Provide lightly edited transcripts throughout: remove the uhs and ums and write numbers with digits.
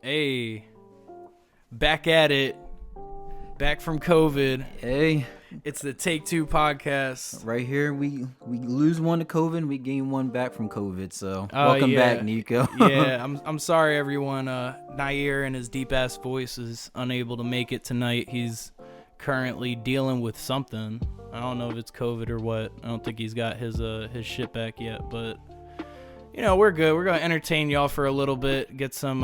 Hey, back at it. Back from COVID. Hey, It's the Take Two podcast. right here we lose one to COVID, and we gain one back from COVID. So welcome back, Nico. Yeah, I'm sorry, everyone. Nair and his deep ass voice is unable to make it tonight. He's currently dealing with something. I don't know if it's COVID or what. I don't think he's got his shit back yet, but you know, we're good. We're gonna entertain y'all for a little bit, get some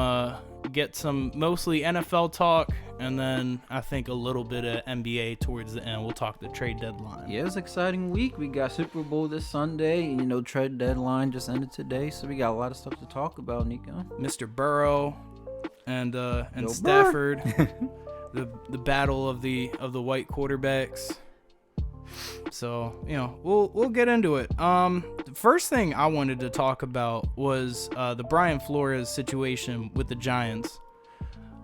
mostly NFL talk, and then I think a little bit of NBA towards the end. We'll talk the trade deadline. Yeah, it's an exciting week. We got Super Bowl this Sunday, and trade deadline just ended today, so we got a lot of stuff to talk about, Nico. Mr. Burrow and Stafford, the battle of the white quarterbacks. So, we'll get into it. The first thing I wanted to talk about was the Brian Flores situation with the Giants.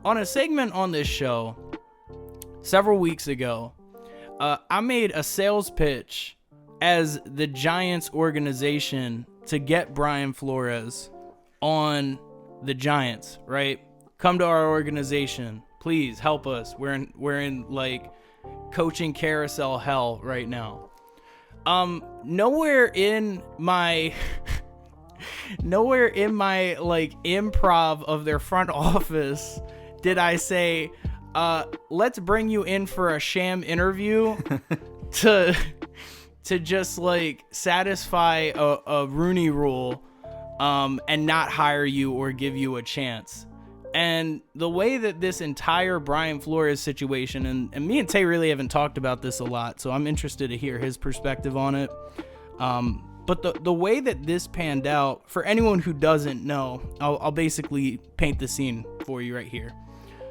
On a segment on this show several weeks ago, I made a sales pitch as the Giants organization to get Brian Flores on the Giants, right? Come to our organization. Please help us. We're in like coaching carousel hell right now. Nowhere in my like improv of their front office did I say, let's bring you in for a sham interview to just like satisfy a Rooney rule and not hire you or give you a chance. And the way that this entire Brian Flores situation, and me and Tay really haven't talked about this a lot, so I'm interested to hear his perspective on it. But the way that this panned out, for anyone who doesn't know, I'll basically paint the scene for you right here.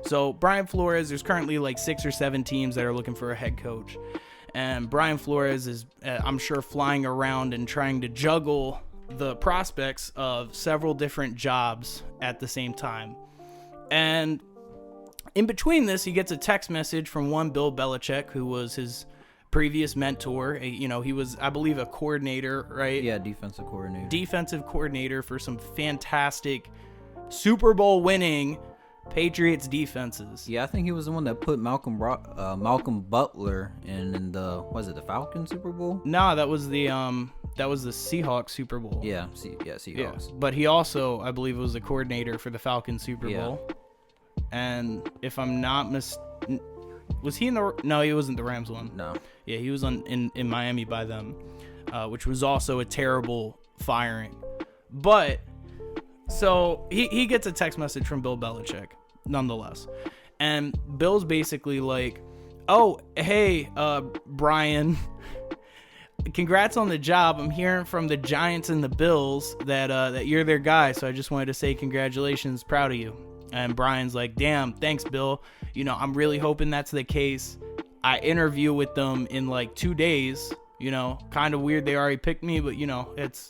So Brian Flores, there's currently like 6 or 7 teams that are looking for a head coach. And Brian Flores is, I'm sure, flying around and trying to juggle the prospects of several different jobs at the same time. And in between this, he gets a text message from one Bill Belichick, who was his previous mentor. He was, I believe, a coordinator, right? Yeah, defensive coordinator. Defensive coordinator for some fantastic Super Bowl winning Patriots defenses. Yeah, I think he was the one that put Malcolm Butler in the Falcon Super Bowl? No, that was the Seahawks Super Bowl. Yeah, Seahawks. Yeah. But he also, I believe, was the coordinator for the Falcons Super Bowl. And if I'm not was he in the? No, he wasn't the Rams one. No. Yeah, he was in Miami by them, which was also a terrible firing. But so he gets a text message from Bill Belichick, nonetheless, and Bill's basically like, "Oh, hey, Brian." Congrats on the job. I'm hearing from the Giants and the Bills that you're their guy, so I just wanted to say congratulations, proud of you. And Brian's like, damn, thanks, Bill. I'm really hoping that's the case. I interview with them in like 2 days. Kind of weird they already picked me, but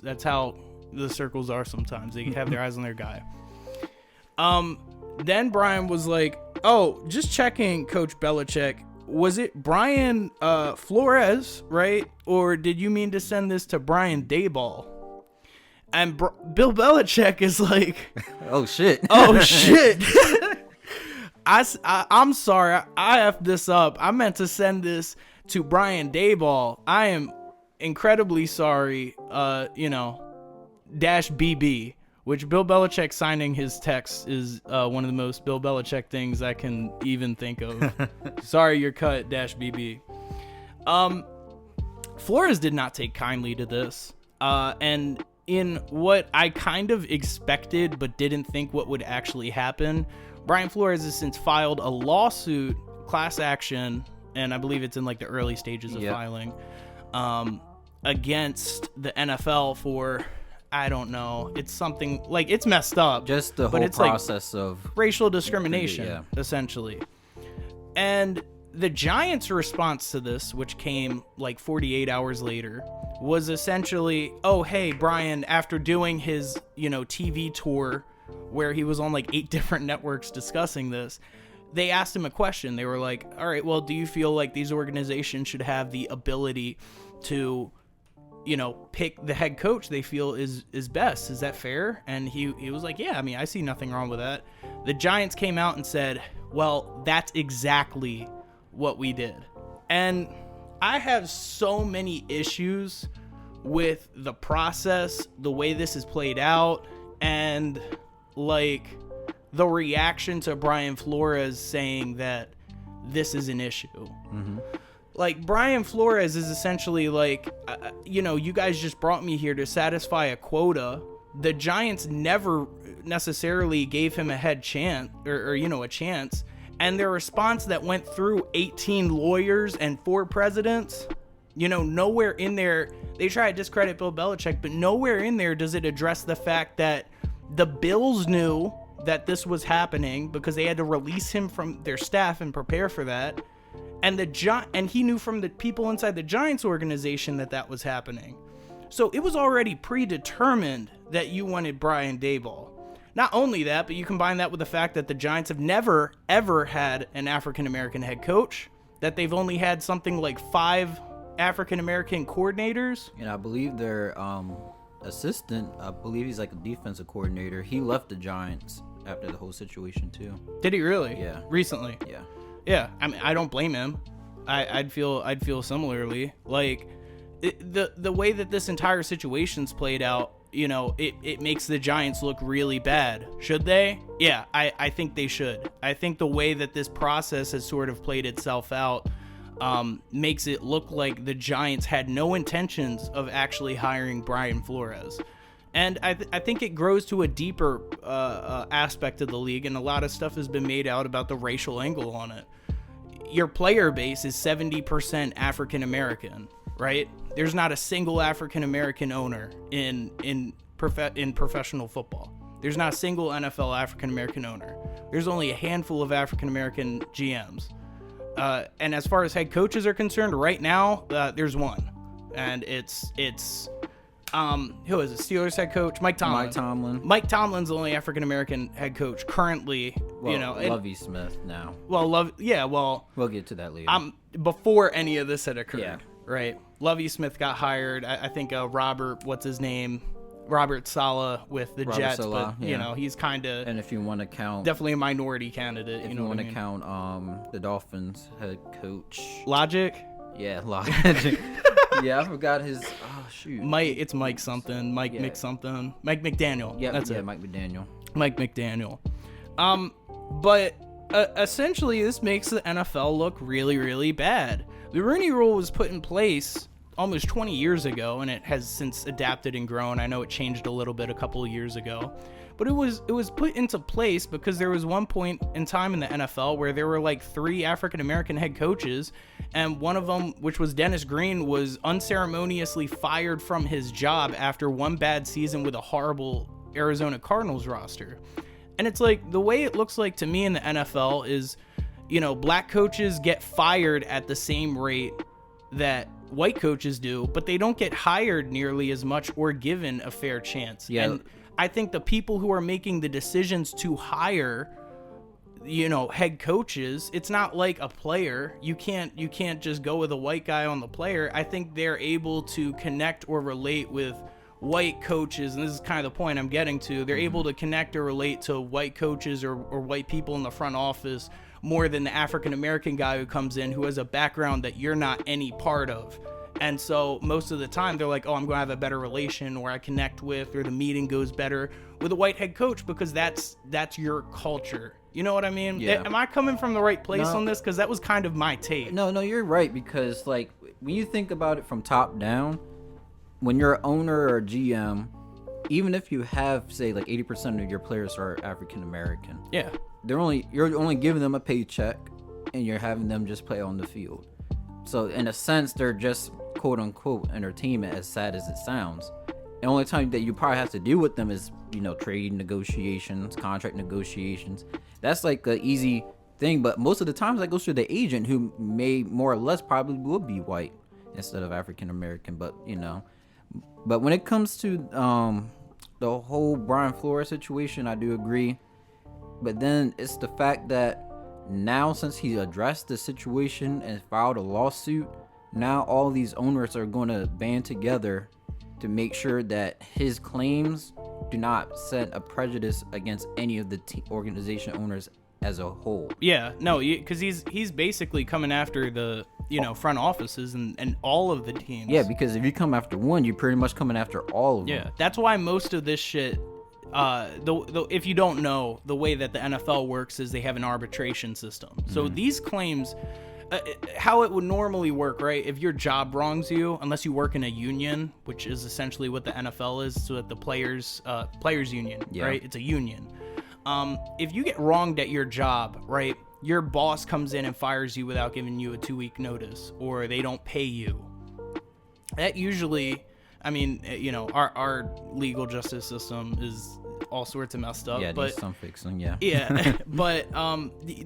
that's how the circles are sometimes. They have their eyes on their guy. Then Brian was like, oh, just checking, Coach Belichick. Was it Brian Flores, right? Or did you mean to send this to Brian Daboll? And Bill Belichick is like, oh shit. Oh shit. I'm sorry. I effed this up. I meant to send this to Brian Daboll. I am incredibly sorry. -BB. Which Bill Belichick signing his text is one of the most Bill Belichick things I can even think of. Sorry, you're cut, -BB. Flores did not take kindly to this. And in what I kind of expected but didn't think what would actually happen, Brian Flores has since filed a lawsuit, class action, and I believe it's in like the early stages of filing, against the NFL for... I don't know. It's something like it's messed up. Just the whole process of racial discrimination, essentially. And the Giants' response to this, which came like 48 hours later, was essentially, oh, hey, Brian, after doing his, TV tour where he was on like 8 different networks discussing this, they asked him a question. They were like, all right, well, do you feel like these organizations should have the ability to pick the head coach they feel is best. Is that fair? And he was like, yeah, I mean, I see nothing wrong with that. The Giants came out and said, well, that's exactly what we did. And I have so many issues with the process, the way this is played out, and like the reaction to Brian Flores saying that this is an issue. Mm-hmm. Like, Brian Flores is essentially like, you guys just brought me here to satisfy a quota. The Giants never necessarily gave him a head chance or a chance. And their response that went through 18 lawyers and 4 presidents, nowhere in there, they try to discredit Bill Belichick, but nowhere in there does it address the fact that the Bills knew that this was happening because they had to release him from their staff and prepare for that. And he knew from the people inside the Giants organization that was happening. So it was already predetermined that you wanted Brian Daboll. Not only that, but you combine that with the fact that the Giants have never, ever had an African-American head coach, that they've only had something like 5 African-American coordinators. And I believe their assistant, I believe he's like a defensive coordinator, he left the Giants after the whole situation too. Did he really? Yeah. Recently? Yeah. Yeah, I mean, I don't blame him. I'd feel similarly. Like, the way that this entire situation's played out, it makes the Giants look really bad. Should they? Yeah, I think they should. I think the way that this process has sort of played itself out makes it look like the Giants had no intentions of actually hiring Brian Flores. And I think it grows to a deeper aspect of the league, and a lot of stuff has been made out about the racial angle on it. Your player base is 70% African American, right? There's not a single African American owner in professional football. There's not a single NFL African American owner. There's only a handful of African American GMs. And as far as head coaches are concerned, right now there's one, and it's who is it? Steelers head coach Mike Tomlin. Mike Tomlin's the only African American head coach currently. Lovie Smith now. We'll get to that later. Before any of this had occurred, yeah. Right? Lovie Smith got hired. I think Robert Saleh with the Jets, Saleh, but yeah. He's kind of, and if you want to count, definitely a minority candidate. If you want to count the Dolphins head coach, Logic. Yeah, Logic. Yeah, I forgot his. Oh shoot. It's Mike something. Mike McDaniel. Yeah, that's it. Mike McDaniel. Mike McDaniel. But essentially, this makes the NFL look really, really bad. The Rooney Rule was put in place almost 20 years ago, and it has since adapted and grown. I know it changed a little bit a couple of years ago, but it was put into place because there was one point in time in the NFL where there were like 3 African American head coaches, and one of them, which was Dennis Green, was unceremoniously fired from his job after one bad season with a horrible Arizona Cardinals roster. And it's like, the way it looks like to me in the NFL is, black coaches get fired at the same rate that white coaches do, but they don't get hired nearly as much or given a fair chance. Yeah. And I think the people who are making the decisions to hire, head coaches, it's not like a player. You can't just go with a white guy on the player. I think they're able to connect or relate with white coaches, and this is kind of the point I'm getting to. They're able to connect or relate to white coaches or white people in the front office more than the African American guy who comes in who has a background that you're not any part of. And so most of the time they're like, oh, I'm going to have a better relation, or I connect with, or the meeting goes better with a white head coach because that's your culture. You know what I mean? Yeah. Am I coming from the right place on this? Because that was kind of my take. No, you're right, because like when you think about it from top down, when you're an owner or a GM, even if you have, say, like 80% of your players are African American, yeah, you're only giving them a paycheck, and you're having them just play on the field. So in a sense, they're just quote unquote entertainment, as sad as it sounds. The only time that you probably have to deal with them is, trade negotiations, contract negotiations. That's like an easy thing, but most of the times that goes through the agent, who may more or less probably will be white instead of African American. But but when it comes to the whole Brian Flores situation, I do agree. But then it's the fact that now, since he addressed the situation and filed a lawsuit, now all these owners are going to band together to make sure that his claims do not set a prejudice against any of the organization owners as a whole. Yeah, no, because he's basically coming after the front offices and all of the teams. Yeah, because if you come after one, you're pretty much coming after all of them. Yeah, that's why most of this shit. If you don't know, the way that the NFL works is they have an arbitration system. So these claims, how it would normally work, right? If your job wrongs you, unless you work in a union, which is essentially what the NFL is, so that the players union, right? It's a union. If you get wronged at your job, right? Your boss comes in and fires you without giving you a 2-week notice, or they don't pay you. That usually, I mean, our legal justice system is all sorts of messed up. Yeah, but some fixing. Yeah. Yeah, but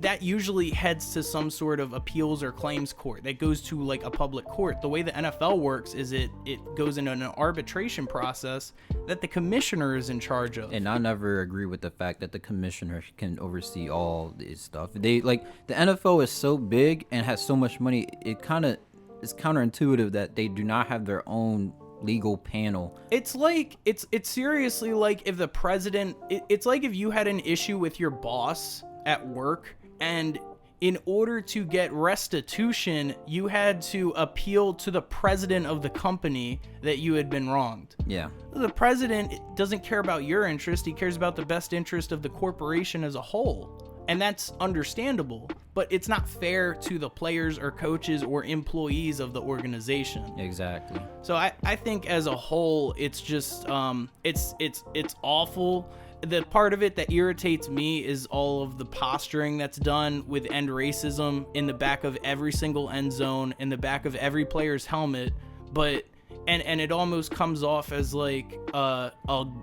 that usually heads to some sort of appeals or claims court that goes to like a public court. The way the NFL works is it goes into an arbitration process that the commissioner is in charge of. And I never agree with the fact that the commissioner can oversee all this stuff. The NFL is so big and has so much money. It kind of is counterintuitive that they do not have their own legal panel. It's like it's seriously like if the president, it's like if you had an issue with your boss at work, and in order to get restitution you had to appeal to the president of the company that you had been wronged. Yeah, the president doesn't care about your interest, he cares about the best interest of the corporation as a whole. And that's understandable, but it's not fair to the players or coaches or employees of the organization. Exactly. So I think as a whole, it's just it's awful. The part of it that irritates me is all of the posturing that's done with end racism in the back of every single end zone, in the back of every player's helmet, but and it almost comes off as like a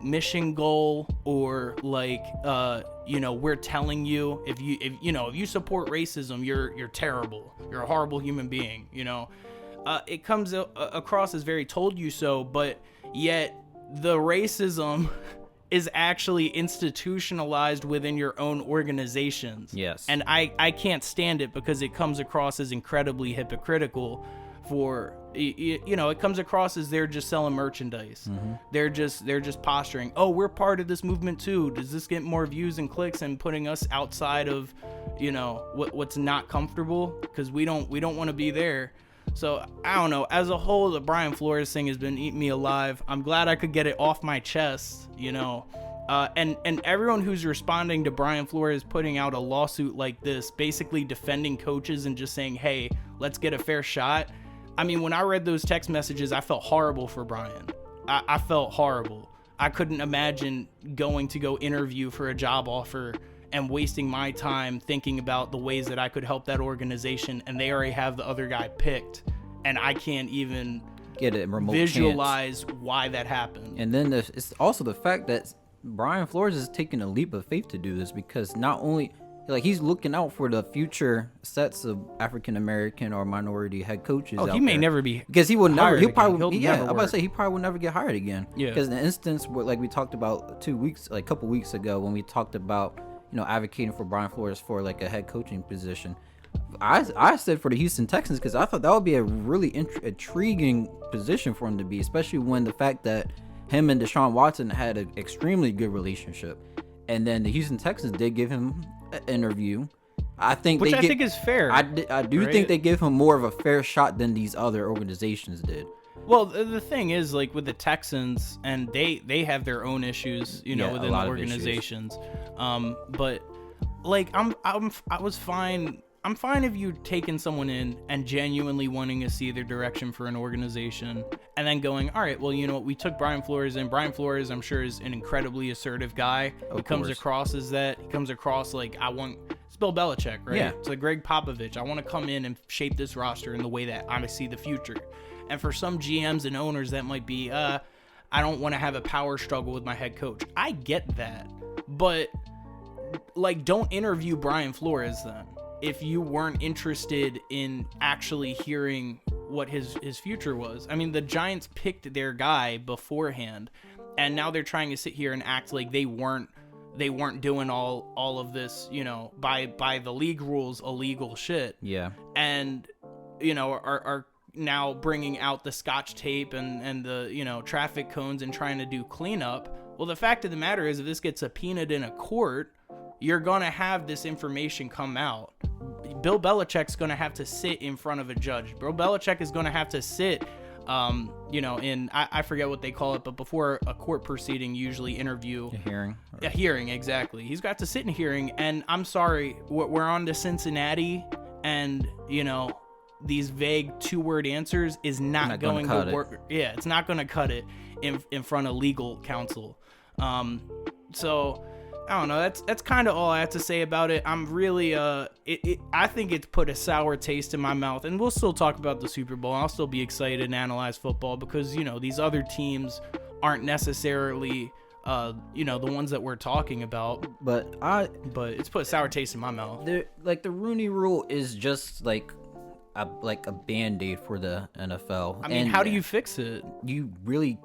mission goal, or like we're telling you if you support racism, you're terrible, you're a horrible human being. It comes across as very told you so, but yet the racism is actually institutionalized within your own organizations. Yes. And I can't stand it because it comes across as incredibly hypocritical. It comes across as they're just selling merchandise. Mm-hmm. They're just posturing. Oh, we're part of this movement too. Does this get more views and clicks and putting us outside of, what's not comfortable? Because we don't want to be there. So I don't know. As a whole, the Brian Flores thing has been eating me alive. I'm glad I could get it off my chest. And everyone who's responding to Brian Flores putting out a lawsuit like this, basically defending coaches and just saying, hey, let's get a fair shot. I mean, when I read those text messages, I felt horrible for Brian. I felt horrible. I couldn't imagine going to go interview for a job offer and wasting my time thinking about the ways that I could help that organization, and they already have the other guy picked, and I can't even get a remote visualize why that happened. And then it's also the fact that Brian Flores is taking a leap of faith to do this, because not only he's looking out for the future sets of African American or minority head coaches. Oh, he may never be, because he will never. He'll probably never I'm about to say he probably will never get hired again. Yeah. Because the instance where, like we talked about a couple weeks ago, when we talked about advocating for Brian Flores for like a head coaching position, I said for the Houston Texans, because I thought that would be a really intriguing position for him to be, especially when the fact that him and Deshaun Watson had an extremely good relationship, and then the Houston Texans did give him an interview. I think is fair. I do think they give him more of a fair shot than these other organizations did. Well, the thing is, like with the Texans, and they have their own issues, within the organizations. But like I'm fine if you taking someone in and genuinely wanting to see their direction for an organization, and then going, all right, well, we took Brian Flores in. Brian Flores, I'm sure, is an incredibly assertive guy. He comes across as that. He comes across like, it's Bill Belichick, right? Yeah. It's like Greg Popovich. I want to come in and shape this roster in the way that I see the future. And for some GMs and owners, that might be, I don't want to have a power struggle with my head coach. I get that. But, like, don't interview Brian Flores then, if you weren't interested in actually hearing what his future was. I mean, the Giants picked their guy beforehand, and now they're trying to sit here and act like they weren't doing all of this, by the league rules, illegal shit. Yeah. And, are now bringing out the Scotch tape and the, you know, traffic cones and trying to do cleanup. Well, the fact of the matter is, if this gets subpoenaed in a court, you're going to have this information come out. Bill Belichick's going to have to sit in front of a judge. Bill Belichick is going to have to sit, you know, in, I forget what they call it, but before a court proceeding, usually interview. A hearing. A hearing, exactly. He's got to sit in a hearing, and I'm sorry, we're on to Cincinnati, and, you know, these vague 2-word answers is not going to work. Yeah, it's not going to cut it in front of legal counsel. So I don't know. That's kind of all I have to say about it. I'm really I think it's put a sour taste in my mouth, and we'll still talk about the Super Bowl. I'll still be excited and analyze football because, you know, these other teams aren't necessarily you know, the ones that we're talking about. But it's put a sour taste in my mouth. Like the Rooney Rule is just like a Band-Aid for the NFL. I mean, how do you fix it? You really,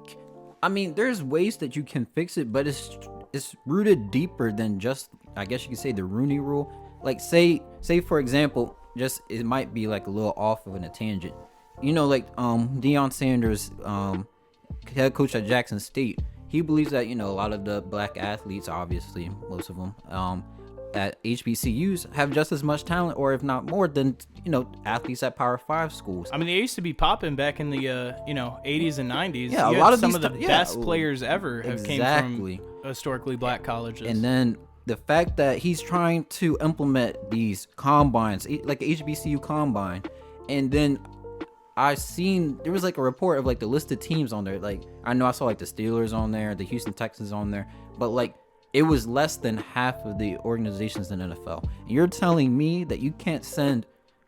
I mean, there's ways that you can fix it, but it's rooted deeper than just, I guess you could say, the Rooney Rule. Like say for example, just, it might be like a little off of a tangent. You know, like Deion Sanders, head coach at Jackson State, he believes that, you know, a lot of the black athletes, obviously most of them, at HBCUs have just as much talent, or if not more, than, you know, athletes at Power 5 schools. I mean, they used to be popping back in the you know, 80s and 90s. Yeah, a lot of some of the best players ever have came from historically black colleges. And then the fact that he's trying to implement these combines, like HBCU combine, and then there was like a report of like the listed teams on there. Like, I know I saw like the Steelers on there, the Houston Texans on there, but like it was less than half of the organizations in NFL. And you're telling me that you can't send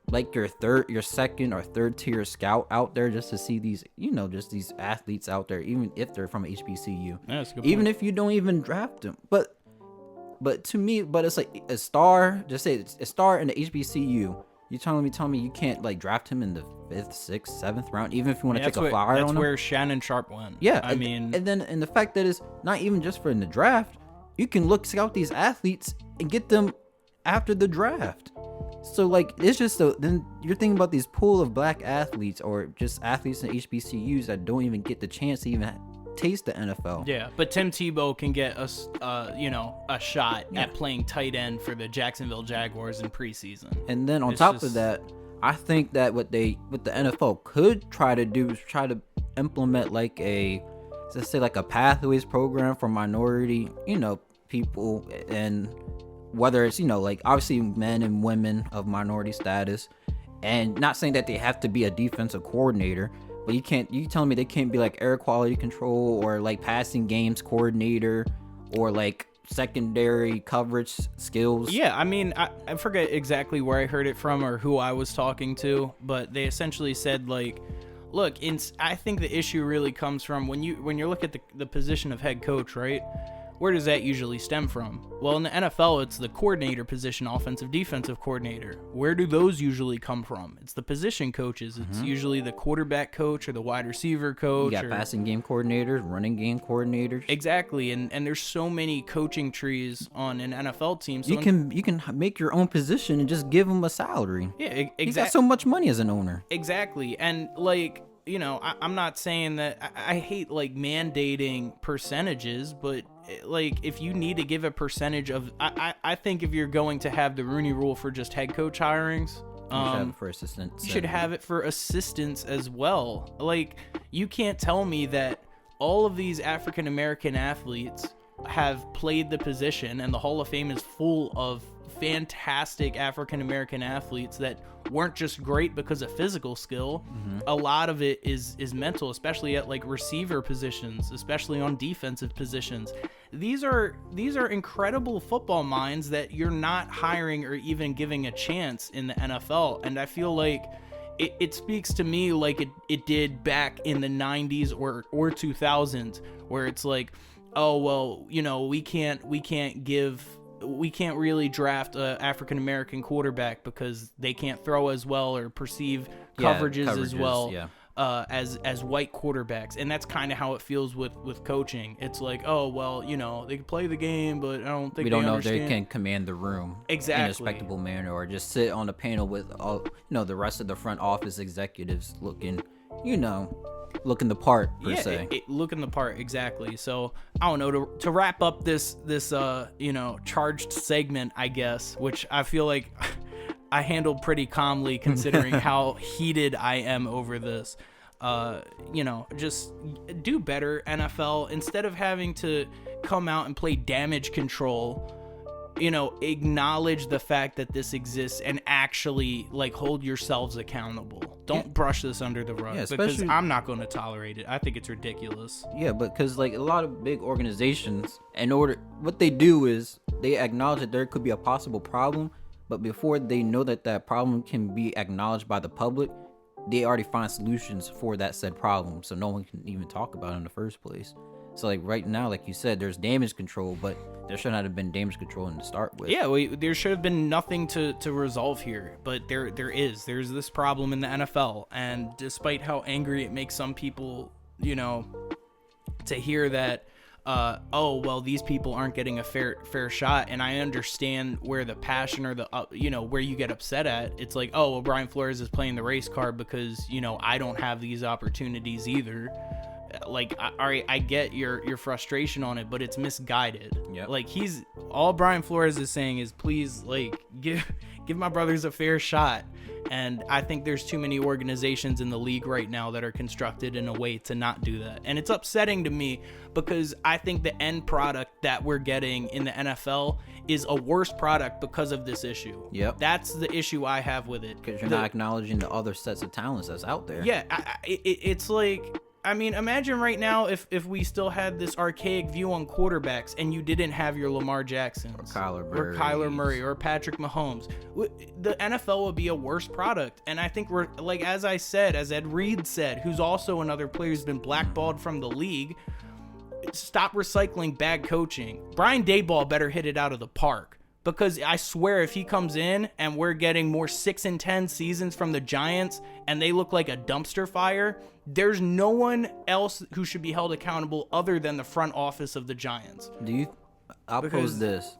like your second or third tier scout out there just to see these, you know, just these athletes out there, even if they're from HBCU. Yeah, that's a good even point. if you don't even draft them. But to me, it's like a star, just say a star in the HBCU. You telling me you can't like draft him in the 5th, 6th, 7th round, even if you want to take a flyer on him? That's where Shannon Sharp went. Yeah, I mean, and the fact that it's not even just for in the draft, you can scout these athletes and get them after the draft. So like, it's just then you're thinking about these pool of black athletes or just athletes in HBCUs that don't even get the chance to even taste the NFL. Yeah, but Tim Tebow can get us, you know, a shot at playing tight end for the Jacksonville Jaguars in preseason. And then on top of that, I think that what the NFL could try to do is try to implement like let's say like a pathways program for minority, you know, people, and whether it's, you know, like obviously men and women of minority status, and not saying that they have to be a defensive coordinator, but you telling me they can't be like air quality control or like passing games coordinator or like secondary coverage skills? Yeah, I mean, I forget exactly where I heard it from or who I was talking to, but they essentially said like, look, I think the issue really comes from when you look at the position of head coach, right? Where does that usually stem from? Well, in the NFL, it's the coordinator position, offensive, defensive coordinator. Where do those usually come from? It's the position coaches. It's usually the quarterback coach or the wide receiver coach. You got passing game coordinators, running game coordinators. Exactly, and there's so many coaching trees on an NFL team. So you can make your own position and just give them a salary. Yeah, exactly. You got so much money as an owner. Exactly, and like, you know, I'm not saying that I hate like mandating percentages, but like if you need to give a percentage of, I think if you're going to have the Rooney Rule for just head coach hirings, you should have it for assistants. You should have it for assistants as well. Like, you can't tell me that all of these African American athletes have played the position and the Hall of Fame is full of fantastic African American athletes that weren't just great because of physical skill. A lot of it is mental, especially at like receiver positions, especially on defensive positions. These are incredible football minds that you're not hiring or even giving a chance in the NFL. And I feel like it speaks to me like it did back in the 90s or 2000s, where it's like, oh well, you know, we can't really draft a African American quarterback because they can't throw as well or perceive coverages as well. Yeah. as white quarterbacks, and that's kind of how it feels with coaching. It's like, oh well, they can play the game, but I don't think we don't know understand. if they can command the room exactly in a respectable manner, or just sit on the panel with all the rest of the front office executives looking the part per se. Looking the part, exactly. So I don't know, to wrap up this charged segment, I guess, which I feel like I handled pretty calmly considering how heated I am over this. Just do better, NFL. Instead of having to come out and play damage control, acknowledge the fact that this exists and actually hold yourselves accountable. Don't brush this under the rug, because I'm not going to tolerate it. I think it's ridiculous. Yeah, because a lot of big organizations, what they do is they acknowledge that there could be a possible problem, but before they know that problem can be acknowledged by the public, they already find solutions for that said problem, so no one can even talk about it in the first place. So right now, like you said, there's damage control, but there should not have been damage control to start with. Yeah, there should have been nothing to resolve here, but there's this problem in the NFL, and despite how angry it makes some people, to hear that, these people aren't getting a fair shot, and I understand where the passion or the where you get upset at. It's like, Brian Flores is playing the race card because I don't have these opportunities either. I get your frustration on it, but it's misguided. Yep. All Brian Flores is saying is, please, give my brothers a fair shot. And I think there's too many organizations in the league right now that are constructed in a way to not do that. And it's upsetting to me because I think the end product that we're getting in the NFL is a worse product because of this issue. Yep. That's the issue I have with it. Because you're not acknowledging the other sets of talents that's out there. Yeah, it's like... imagine right now if we still had this archaic view on quarterbacks and you didn't have your Lamar Jacksons or Kyler Murray or Patrick Mahomes. The NFL would be a worse product. And I think we're, as I said, as Ed Reed said, who's also another player who's been blackballed from the league, stop recycling bad coaching. Brian Daboll better hit it out of the park. Because I swear, if he comes in and we're getting more 6-10 seasons from the Giants and they look like a dumpster fire, there's no one else who should be held accountable other than the front office of the Giants. I'll pose this.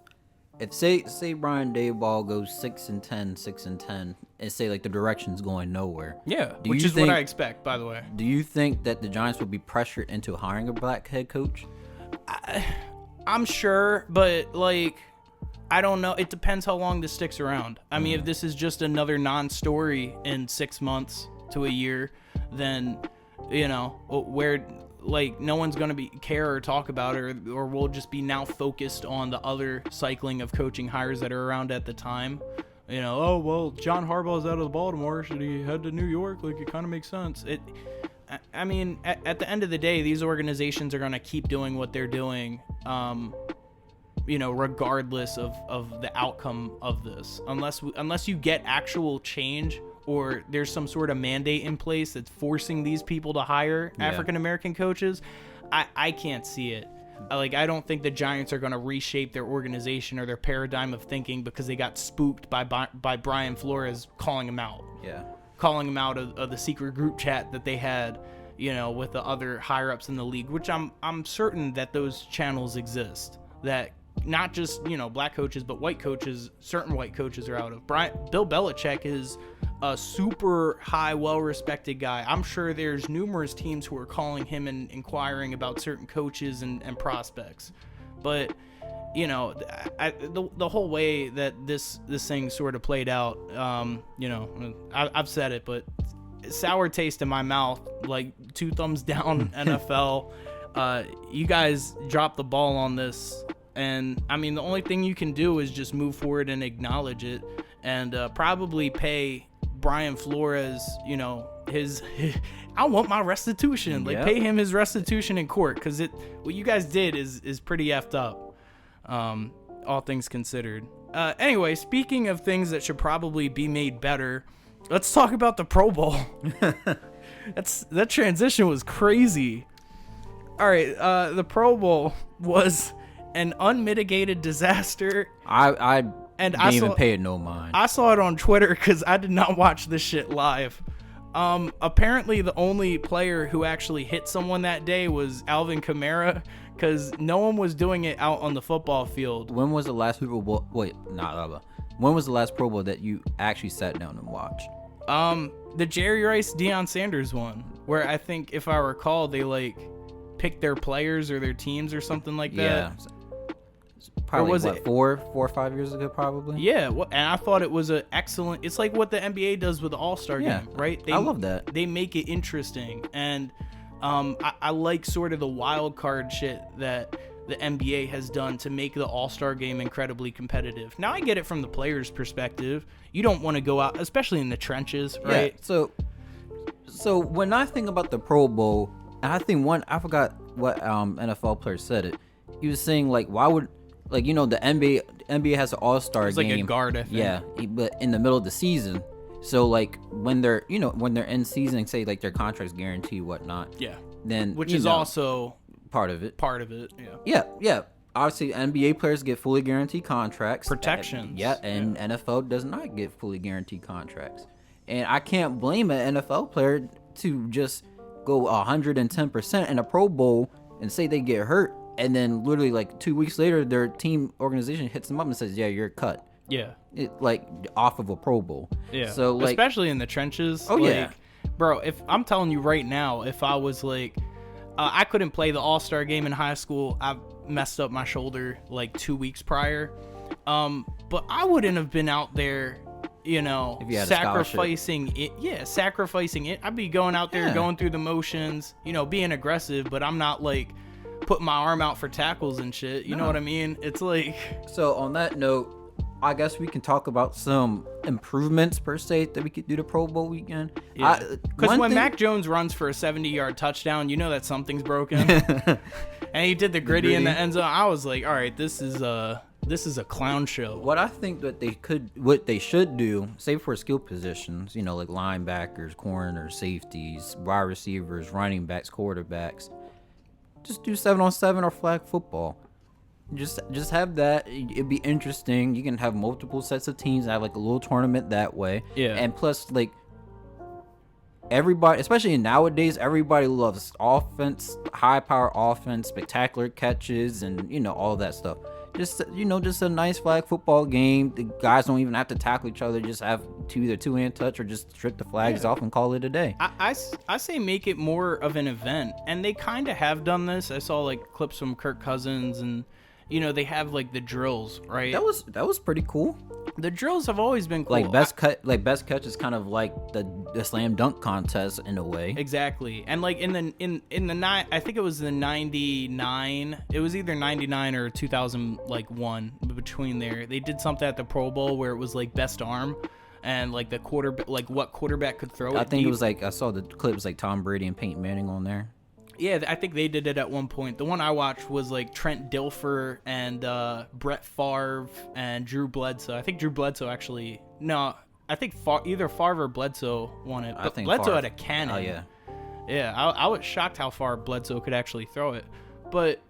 If say Brian Daboll goes 6-10, and say the direction's going nowhere. Yeah, which is what I expect, by the way. Do you think that the Giants would be pressured into hiring a black head coach? I'm sure, but I don't know. It depends how long this sticks around. I mean, if this is just another non-story in 6 months to a year, then, where, no one's going to care or talk about it, or we'll just be now focused on the other cycling of coaching hires that are around at the time. John Harbaugh's out of Baltimore. Should he head to New York? It kind of makes sense. At the end of the day, these organizations are going to keep doing what they're doing, regardless of the outcome of this, unless you get actual change or there's some sort of mandate in place that's forcing these people to hire African American coaches. I can't see it. I don't think the Giants are going to reshape their organization or their paradigm of thinking because they got spooked by Brian Flores calling him out. Yeah, calling him out of the secret group chat that they had, with the other higher ups in the league, which I'm certain that those channels exist. That not just, black coaches, but white coaches, certain white coaches are out of. Bill Belichick is a super high, well-respected guy. I'm sure there's numerous teams who are calling him and inquiring about certain coaches and prospects. But, the whole way that this thing sort of played out, I've said it, but sour taste in my mouth, 2 thumbs down, NFL. You guys dropped the ball on this. And, the only thing you can do is just move forward and acknowledge it and probably pay Brian Flores, his I want my restitution. Pay him his restitution in court because what you guys did is pretty effed up, all things considered. Anyway, speaking of things that should probably be made better, let's talk about the Pro Bowl. That transition was crazy. All right, the Pro Bowl was an unmitigated disaster. I didn't even pay it no mind. I saw it on Twitter because I did not watch this shit live. Apparently the only player who actually hit someone that day was Alvin Kamara, because no one was doing it out on the football field. When was the last Super Bowl? Wait, not when was the last Pro Bowl that you actually sat down and watched? The Jerry Rice Deion Sanders one, where I think, if I recall, they like picked their players or their teams or something like that. Yeah. Probably, or was it 4 or 5 years ago, probably? Yeah, and I thought it was an excellent... It's like what the NBA does with the All-Star game, right? I love that. They make it interesting, and I like sort of the wild card shit that the NBA has done to make the All-Star game incredibly competitive. Now, I get it from the player's perspective. You don't want to go out, especially in the trenches, right? Yeah, so when I think about the Pro Bowl, and I forgot what NFL player said it. He was saying, like, why would... Like, you know, the NBA has an All-Star game. It's like a guard, I think. Yeah, but in the middle of the season. So, like, when they're in season, say, like, their contract's guaranteed, whatnot. Yeah. Then, which is also... part of it. Yeah. Obviously, NBA players get fully guaranteed contracts. Protections. And NFL does not get fully guaranteed contracts. And I can't blame an NFL player to just go 110% in a Pro Bowl and say they get hurt. And then literally like 2 weeks later, their team organization hits them up and says, yeah, you're cut. Yeah. Like off of a Pro Bowl. Yeah. So like, especially in the trenches. Oh, like, yeah. Bro, if I'm telling you right now, if I was like, I couldn't play the All-Star game in high school. I messed up my shoulder like 2 weeks prior. But I wouldn't have been out there, you know, sacrificing it. Yeah, sacrificing it. I'd be going out there, going through the motions, you know, being aggressive, but I'm not like putting my arm out for tackles and shit. You know what I mean? It's like... So on that note, I guess we can talk about some improvements per se that we could do to Pro Bowl weekend. Yeah. Because when Mac Jones runs for a 70-yard touchdown, you know that something's broken. And he did the gritty in the end zone. I was like, all right, this is a clown show. What I think that what they should do, say for skill positions, you know, like linebackers, corners, safeties, wide receivers, running backs, quarterbacks, just do 7-on-7 or flag football. Just have that. It'd be interesting. You can have multiple sets of teams, have like a little tournament that way. Yeah. And plus, like, everybody, especially nowadays, everybody loves offense, high power offense, spectacular catches, and you know, all that stuff. Just a nice flag football game. The guys don't even have to tackle each other. Just have either two-hand touch or just strip the flags off and call it a day. I say make it more of an event, and they kind of have done this. I saw like clips from Kirk Cousins, and you know, they have like the drills, right? That was pretty cool. The drills have always been cool. Like best catch is kind of like the slam dunk contest in a way. Exactly. And like in the I think it was the 99. It was either 99 or 2001 between there. They did something at the Pro Bowl where it was like best arm and like the quarterback, like what quarterback could throw it. I think it was like, I saw the clip, it was like Tom Brady and Peyton Manning on there. Yeah, I think they did it at one point. The one I watched was like Trent Dilfer and Brett Favre and Drew Bledsoe. I think Drew Bledsoe actually... No, I think either Favre or Bledsoe won it. But I think Bledsoe Favre had a cannon. Oh, yeah. Yeah, I was shocked how far Bledsoe could actually throw it. But,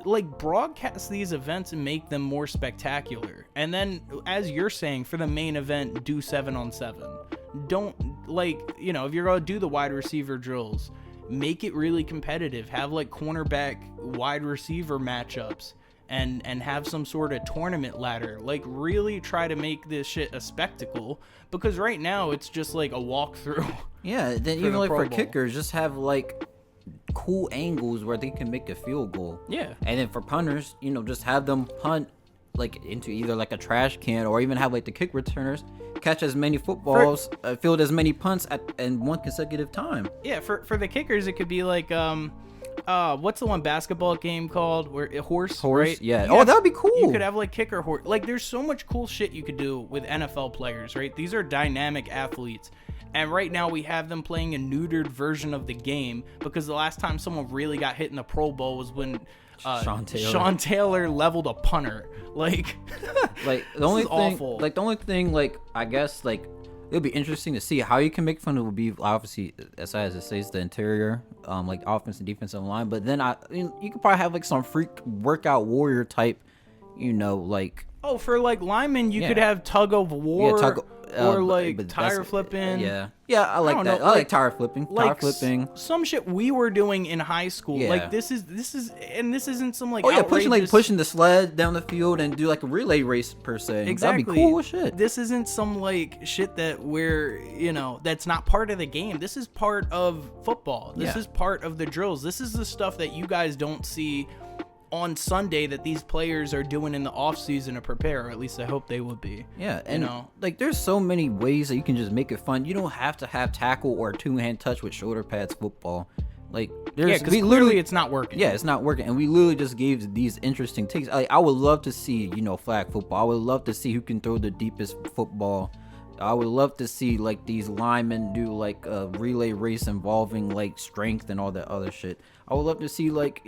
like, broadcast these events and make them more spectacular. And then, as you're saying, for the main event, do 7-on-7. Don't, like, you know, if you're going to do the wide receiver drills... Make it really competitive. Have like cornerback wide receiver matchups and have some sort of tournament ladder. Like really try to make this shit a spectacle, because right now it's just like a walkthrough. Yeah, then even like for kickers, just have like cool angles where they can make a field goal. Yeah. And then for punters, you know, just have them punt like into either like a trash can, or even have like the kick returners catch as many footballs, field as many punts in one consecutive time. Yeah, for the kickers, it could be like what's the one basketball game called where horse, right? Yeah. Oh, that'd be cool. You could have like kicker horse. Like there's so much cool shit you could do with NFL players, right? These are dynamic athletes. And right now we have them playing a neutered version of the game, because the last time someone really got hit in the Pro Bowl was when Sean Taylor leveled a punter. Like the only thing, I guess, like, it'll be interesting to see how you can make fun of. It will be obviously, as it says, the interior, like offense and defensive line. But then you could probably have like some freak workout warrior type, you know, like. Oh, for like linemen, you could have tug of war. Yeah, or like but tire flipping. Yeah, I like don't that. know, I like like- tire flipping. Tire flipping. Some shit we were doing in high school. Yeah. Like this is, and this isn't some like Oh yeah, outrageous, pushing the sled down the field and do like a relay race per se. Exactly. That'd be cool as shit. This isn't some like shit that we're, that's not part of the game. This is part of football. This is part of the drills. This is the stuff that you guys don't see on Sunday that these players are doing in the off season to prepare, or at least I hope they would be. Yeah, and like there's so many ways that you can just make it fun. You don't have to have tackle or two-hand touch with shoulder pads football. Like there's because clearly it's not working. Yeah, it's not working, and we literally just gave these interesting takes. I would love to see flag football. I would love to see who can throw the deepest football. I would love to see like these linemen do like a relay race involving like strength and all that other shit. I would love to see like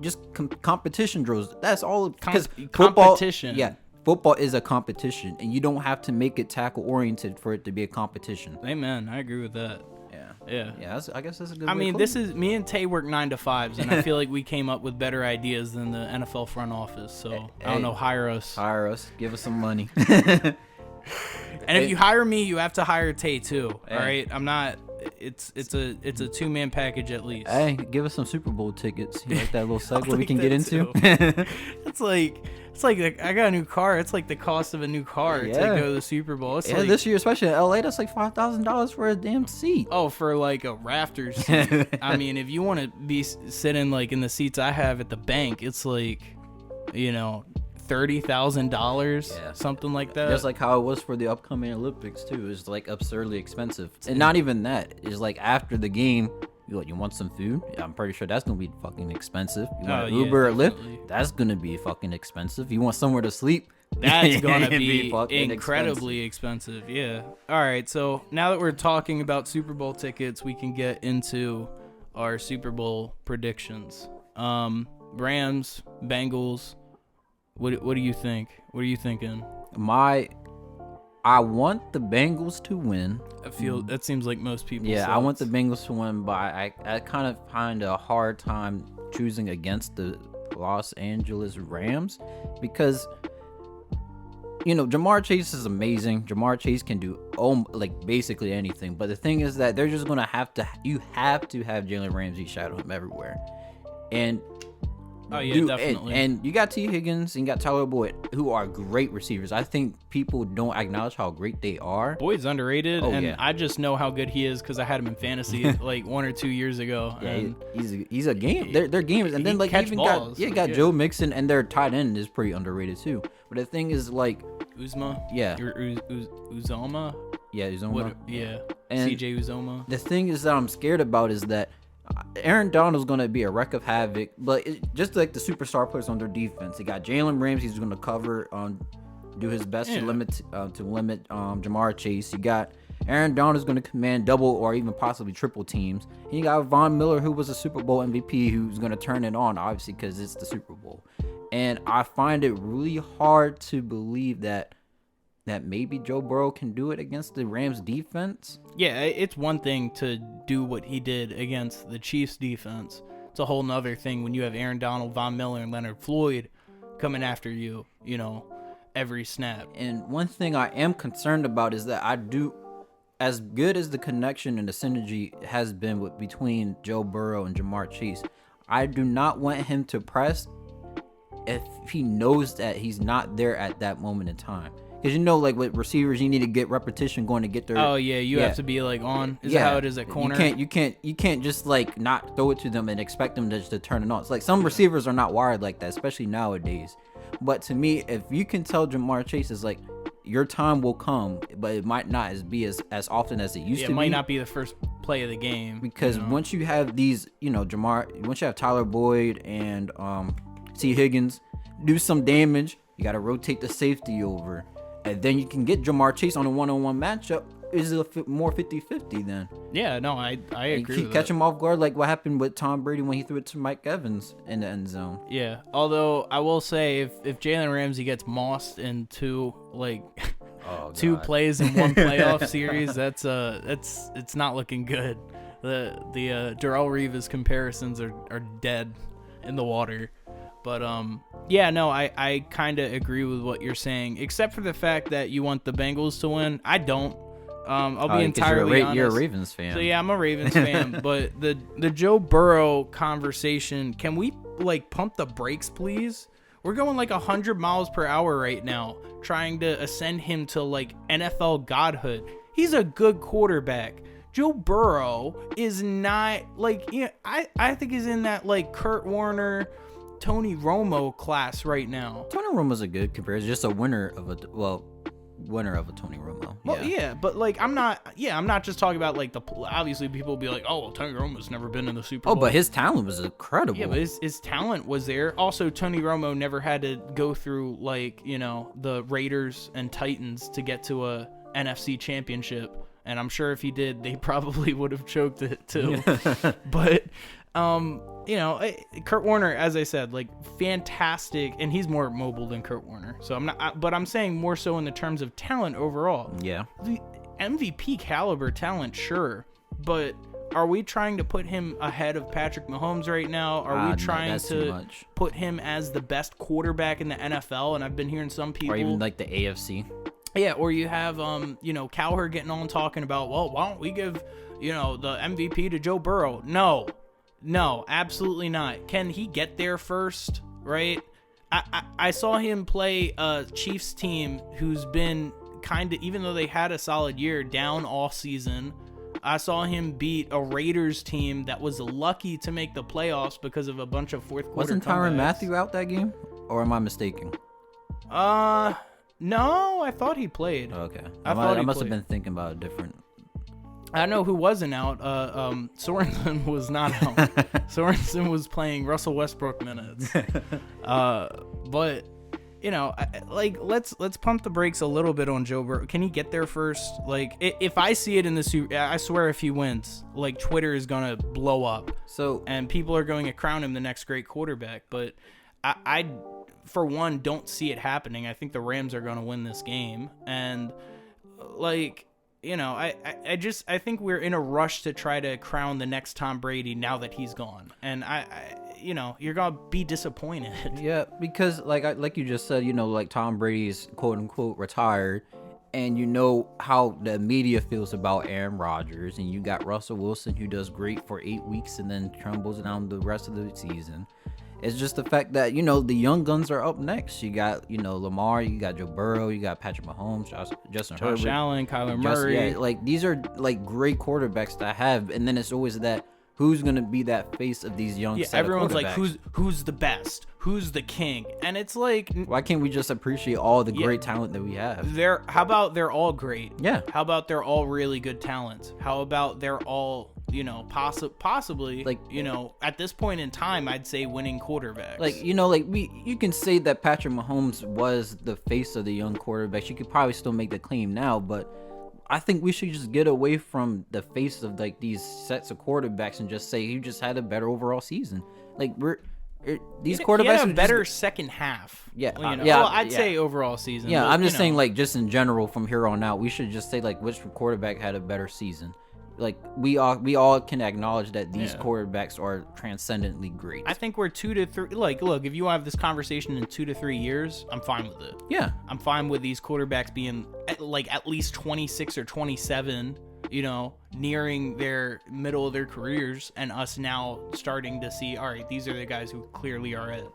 just competition drills. That's all because competition. Yeah, football is a competition, and you don't have to make it tackle oriented for it to be a competition. Amen. I agree with that. Yeah. I guess that's a good. I mean, this is me and Tay work 9 to 5s, and I feel like we came up with better ideas than the NFL front office. So I don't know. Hire us. Give us some money. And if you hire me, you have to hire Tay too. All right, I'm not. It's a 2-man package at least. Hey, give us some Super Bowl tickets. You like that little segue we like can get into? It's like I got a new car. It's like the cost of a new car to go to the Super Bowl. It's like, this year, especially in LA, that's like $5,000 for a damn seat. Oh, for like a rafters seat. I mean, if you want to be sitting like in the seats I have at the bank, it's like, $30,000, something like that. Just like how it was for the upcoming Olympics too. It's like absurdly expensive, and not even that. It's like after the game, you want some food? Yeah, I'm pretty sure that's gonna be fucking expensive. You want Uber or Lyft? That's gonna be fucking expensive. You want somewhere to sleep? That's gonna be incredibly expensive. Yeah. All right. So now that we're talking about Super Bowl tickets, we can get into our Super Bowl predictions. Rams, Bengals. What do you think? What are you thinking? I want the Bengals to win. That seems like most people. Yeah, I want the Bengals to win, but I kind of find a hard time choosing against the Los Angeles Rams because Jamar Chase is amazing. Jamar Chase can do basically anything, but the thing is that they're just gonna you have to have Jalen Ramsey shadow him everywhere, and. Oh, yeah, definitely. And you got T. Higgins and you got Tyler Boyd, who are great receivers. I think people don't acknowledge how great they are. Boyd's underrated, I just know how good he is because I had him in fantasy like 1 or 2 years ago. Yeah, and he's a game. They're gamers. And then like catch even balls. got Joe Mixon, and their tight end is pretty underrated too. But the thing is like Uzma. Yeah. Uzoma. Yeah, Uzoma. And CJ Uzoma. The thing is that I'm scared about is that Aaron Donald's going to be a wreck of havoc, but just like the superstar players on their defense, they got Jalen Ramsey who's going to cover, do his best to limit Jamar Chase. You got Aaron Donald's going to command double or even possibly triple teams. And you got Von Miller, who was a Super Bowl MVP, who's going to turn it on, obviously, because it's the Super Bowl. And I find it really hard to believe that maybe Joe Burrow can do it against the Rams defense. Yeah, it's one thing to do what he did against the Chiefs defense. It's a whole nother thing when you have Aaron Donald, Von Miller, and Leonard Floyd coming after you, every snap. And one thing I am concerned about is that as good as the connection and the synergy has been between Joe Burrow and Jamar Chase, I do not want him to press if he knows that he's not there at that moment in time. Because like with receivers, you need to get repetition going to get their. Oh yeah, you have to be like on. Is that how it is at corner? You can't just like not throw it to them and expect them to turn it on. It's like some receivers are not wired like that, especially nowadays. But to me, if you can tell Jamar Chase is like, your time will come, but it might not be as often as it used to be. It might not be the first play of the game. Because once you have these, once you have Tyler Boyd and T. Higgins do some damage, you got to rotate the safety over. And then you can get Jamar Chase on a one-on-one matchup. Is a more 50-50 then. Yeah, no, I agree with that. Catch him off guard like what happened with Tom Brady when he threw it to Mike Evans in the end zone. Yeah, although I will say if Jalen Ramsey gets mossed in two plays in one playoff series, it's not looking good. The Darrelle Revis comparisons are dead in the water. But yeah, no, I kind of agree with what you're saying, except for the fact that you want the Bengals to win. I don't. I'll be entirely honest. You're a Ravens fan. So yeah, I'm a Ravens fan. But the Joe Burrow conversation, can we like pump the brakes, please? We're going like 100 miles per hour right now, trying to ascend him to like NFL godhood. He's a good quarterback. Joe Burrow is not like, you know, I think he's in that like Kurt Warner, Tony Romo class right now. Tony Romo's a good comparison, just a winner of a Tony Romo. Well, yeah, but like I'm not just talking about like obviously people will be like, oh, well, Tony Romo's never been in the Super Bowl. Oh, but his talent was incredible. Yeah, but his talent was there. Also, Tony Romo never had to go through like, you know, the Raiders and Titans to get to a NFC championship. And I'm sure if he did, they probably would have choked it too. But you know, Kurt Warner, as I said, like fantastic, and he's more mobile than Kurt Warner. So but I'm saying more so in the terms of talent overall. Yeah. The MVP caliber talent, sure, but are we trying to put him ahead of Patrick Mahomes right now? Are we trying to put him as the best quarterback in the NFL? And I've been hearing some people, or even like the AFC. Yeah, or you have you know, Cowher getting on talking about, well, why don't we give, you know, the MVP to Joe Burrow? No, absolutely not. Can he get there first, right? I saw him play a Chiefs team who's been kind of, even though they had a solid year, down all season. I saw him beat a Raiders team that was lucky to make the playoffs because of a bunch of fourth quarter Wasn't Tyrann Mathieu out that game? Or am I mistaken? No, I thought he played. Okay. I must have been thinking about a different. I know who wasn't out. Sorensen was not out. Sorensen was playing Russell Westbrook minutes. But you know, like let's pump the brakes a little bit on Joe Burrow. Can he get there first? Like if I see it in the Super, I swear if he wins, like Twitter is gonna blow up. So and people are going to crown him the next great quarterback. But I for one don't see it happening. I think the Rams are gonna win this game, and like. You know, I think we're in a rush to try to crown the next Tom Brady now that he's gone. And you know, you're going to be disappointed. Yeah, because like you just said, you know, like Tom Brady's quote unquote retired, and you know how the media feels about Aaron Rodgers, and you got Russell Wilson who does great for 8 weeks and then trembles down the rest of the season. It's just the fact that, you know, the young guns are up next. You got, you know, Lamar, you got Joe Burrow, you got Patrick Mahomes, Justin Herbert. Josh Allen, Kyler Murray. Yeah, like, these are, like, great quarterbacks to have. And then it's always that, who's going to be that face of these young set everyone's of like, who's the best? Who's the king? And it's like... Why can't we just appreciate all the great talent that we have? How about they're all great? Yeah. How about they're all really good talents? How about they're all... You know, possibly, like, you know, at this point in time, I'd say winning quarterbacks. Like, you know, like you can say that Patrick Mahomes was the face of the young quarterbacks. You could probably still make the claim now, but I think we should just get away from the face of like these sets of quarterbacks and just say he just had a better overall season. Like these quarterbacks he had a better second half. Yeah, you know? Well, I'd say overall season. Yeah, but, I'm just saying like just in general from here on out, we should just say like which quarterback had a better season. Like we all can acknowledge that these quarterbacks are transcendently great. I think we're 2 to 3. Like, look, if you have this conversation in 2 to 3 years, I'm fine with it. Yeah, I'm fine with these quarterbacks being at least 26 or 27. You know, nearing their middle of their careers, and us now starting to see, all right, these are the guys who clearly are it.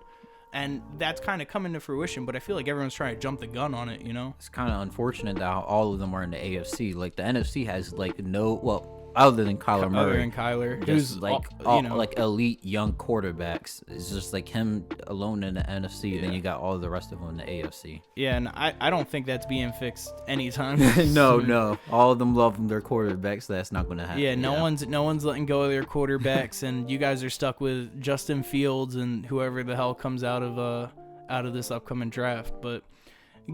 And that's kind of coming to fruition, but I feel like everyone's trying to jump the gun on it, you know? It's kind of unfortunate that all of them are in the AFC. Like, the NFC has, like, other than Kyler Murray. Other than Kyler. Who's, like, all, you know, like, elite young quarterbacks. It's just, like, him alone in the NFC, and then you got all the rest of them in the AFC. Yeah, and I don't think that's being fixed anytime No. All of them love their quarterbacks. That's not going to happen. Yeah, no one's letting go of their quarterbacks, and you guys are stuck with Justin Fields and whoever the hell comes out of this upcoming draft. But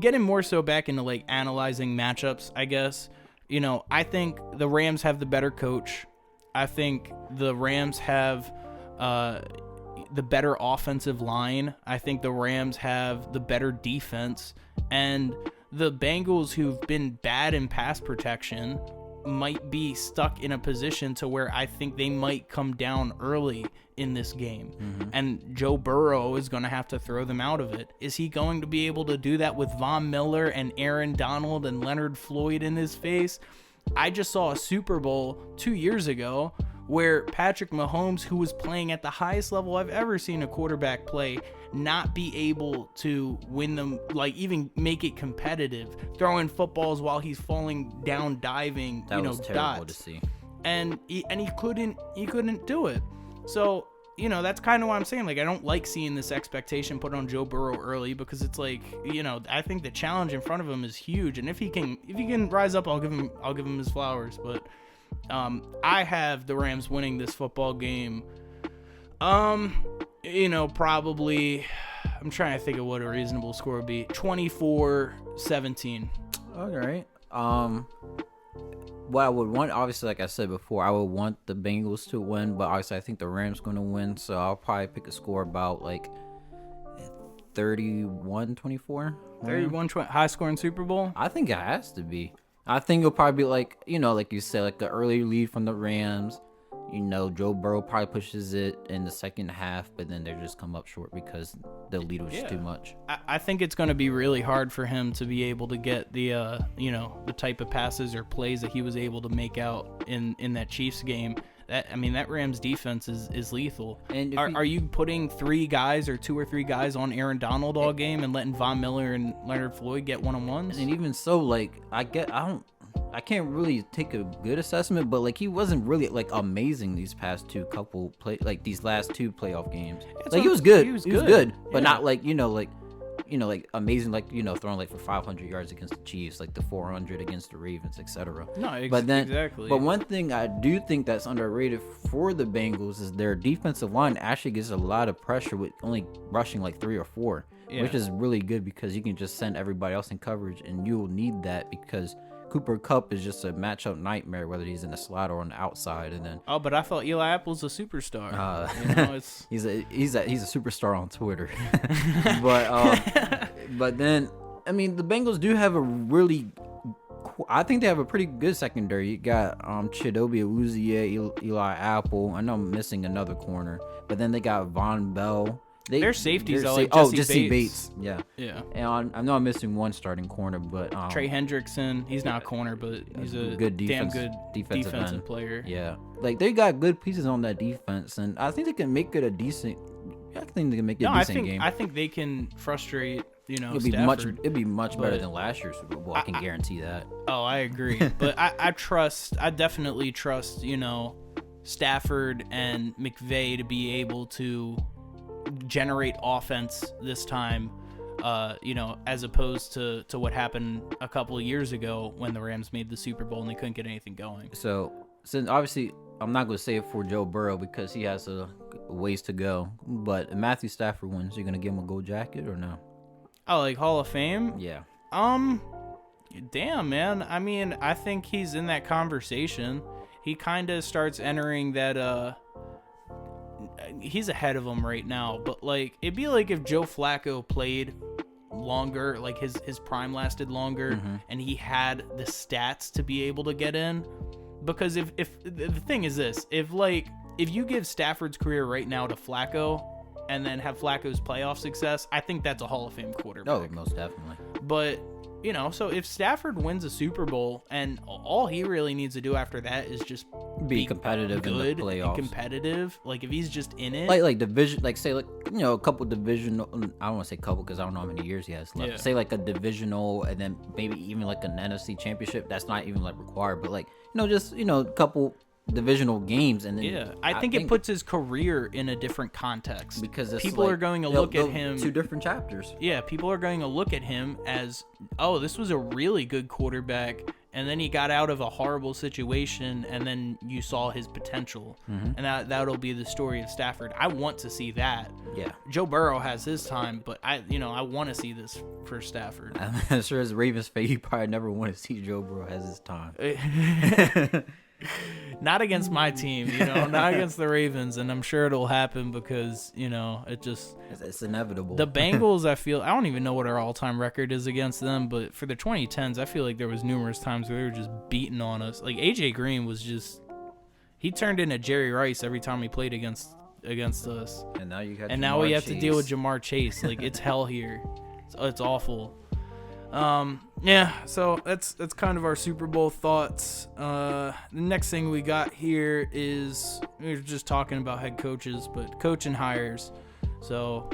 getting more so back into, like, analyzing matchups, I guess. You know, I think the Rams have the better coach. I think the Rams have the better offensive line. I think the Rams have the better defense. And the Bengals, who've been bad in pass protection, might be stuck in a position to where I think they might come down early in this game. And Joe Burrow is going to have to throw them out of it. Is he going to be able to do that with Von Miller and Aaron Donald and Leonard Floyd in his face? I just saw a Super Bowl 2 years ago where Patrick Mahomes, who was playing at the highest level I've ever seen a quarterback play, not be able to win them, like even make it competitive, throwing footballs while he's falling down, diving, That was terrible dots. to see. And he couldn't do it. So, that's kind of what I'm saying. Like, I don't like seeing this expectation put on Joe Burrow early, because it's like, I think the challenge in front of him is huge. And if he can rise up, I'll give him his flowers. But I have the Rams winning this football game. Probably, I'm trying to think of what a reasonable score would be. 24-17. All right. What I would want, obviously, like I said before, I would want the Bengals to win, but obviously I think the Rams going to win, so I'll probably pick a score about like 31-24. 31-20, high scoring Super Bowl? I think it has to be. I think it'll probably be like, like you said, like the early lead from the Rams. Joe Burrow probably pushes it in the second half, but then they just come up short because the lead was just too much. I think it's going to be really hard for him to be able to get the, the type of passes or plays that he was able to make out in that Chiefs game. That Rams defense is lethal. And are you putting 3 guys or 2 or 3 guys on Aaron Donald all game and letting Von Miller and Leonard Floyd get one-on-ones? And even so, like, I can't really take a good assessment, but like he wasn't really like amazing these past these last 2 playoff games. He was good. He was good, but not like like amazing, like throwing like for 500 yards against the Chiefs, like the 400 against the Ravens, etc. No, exactly. But one thing I do think that's underrated for the Bengals is their defensive line actually gets a lot of pressure with only rushing like 3 or 4, which is really good because you can just send everybody else in coverage, and you will need that because Cooper Kupp is just a matchup nightmare, whether he's in the slot or on the outside. And then but I thought Eli Apple's a superstar. He's a superstar on Twitter. but then the Bengals do have I think they have a pretty good secondary. You got Chidobe Awuzie, Eli Apple. I know I'm missing another corner, but then they got Von Bell. Their safeties are like Jesse Bates. Yeah. And I know I'm missing one starting corner, but Trey Hendrickson. He's not a corner, but he's a damn good defensive player. Yeah, like they got good pieces on that defense, and I think they can make it a decent. I think they can make it a decent game. I think they can frustrate. It'd be much better than last year's Super Bowl. I can guarantee that. Oh, I agree. But I definitely trust Stafford and McVay to be able to generate offense this time, as opposed to what happened a couple of years ago when the Rams made the Super Bowl and they couldn't get anything going. So, since obviously I'm not going to say it for Joe Burrow because he has a ways to go, but if Matthew Stafford wins, you're going to give him a gold jacket or no? Oh, like Hall of Fame? Yeah. Damn, man. I think he's in that conversation. He kind of starts entering that, he's ahead of him right now, but like it'd be like if Joe Flacco played longer, like his prime lasted longer, and he had the stats to be able to get in. Because if the thing is this, if you give Stafford's career right now to Flacco and then have Flacco's playoff success, I think that's a Hall of Fame quarterback. Oh, most definitely. But so if Stafford wins a Super Bowl and all he really needs to do after that is just be competitive in the playoffs, competitive, like if he's just in it, like division, like say like a couple divisional. I don't want to say couple because I don't know how many years he has left. Yeah. Say like a divisional, and then maybe even like an NFC championship. That's not even like required, but like just a couple divisional games, and then I think it puts his career in a different context because people are going to look at him 2 different chapters. Yeah, people are going to look at him as, oh, this was a really good quarterback, and then he got out of a horrible situation, and then you saw his potential, and that'll be the story of Stafford. I want to see that. Yeah, Joe Burrow has his time, but I want to see this for Stafford. I'm sure as a Ravens fan, you probably never want to see Joe Burrow has his time. Not against my team, not against the Ravens, and I'm sure it'll happen because, it's inevitable. The Bengals, I don't even know what our all-time record is against them, but for the 2010s, I feel like there was numerous times where they were just beating on us. Like, AJ Green was he turned into Jerry Rice every time he played against us. And now you got we have to deal with Jamar Chase. Like, it's hell here. It's awful. So that's kind of our Super Bowl thoughts. The next thing we got here is, we were just talking about head coaches, but coaching hires. So,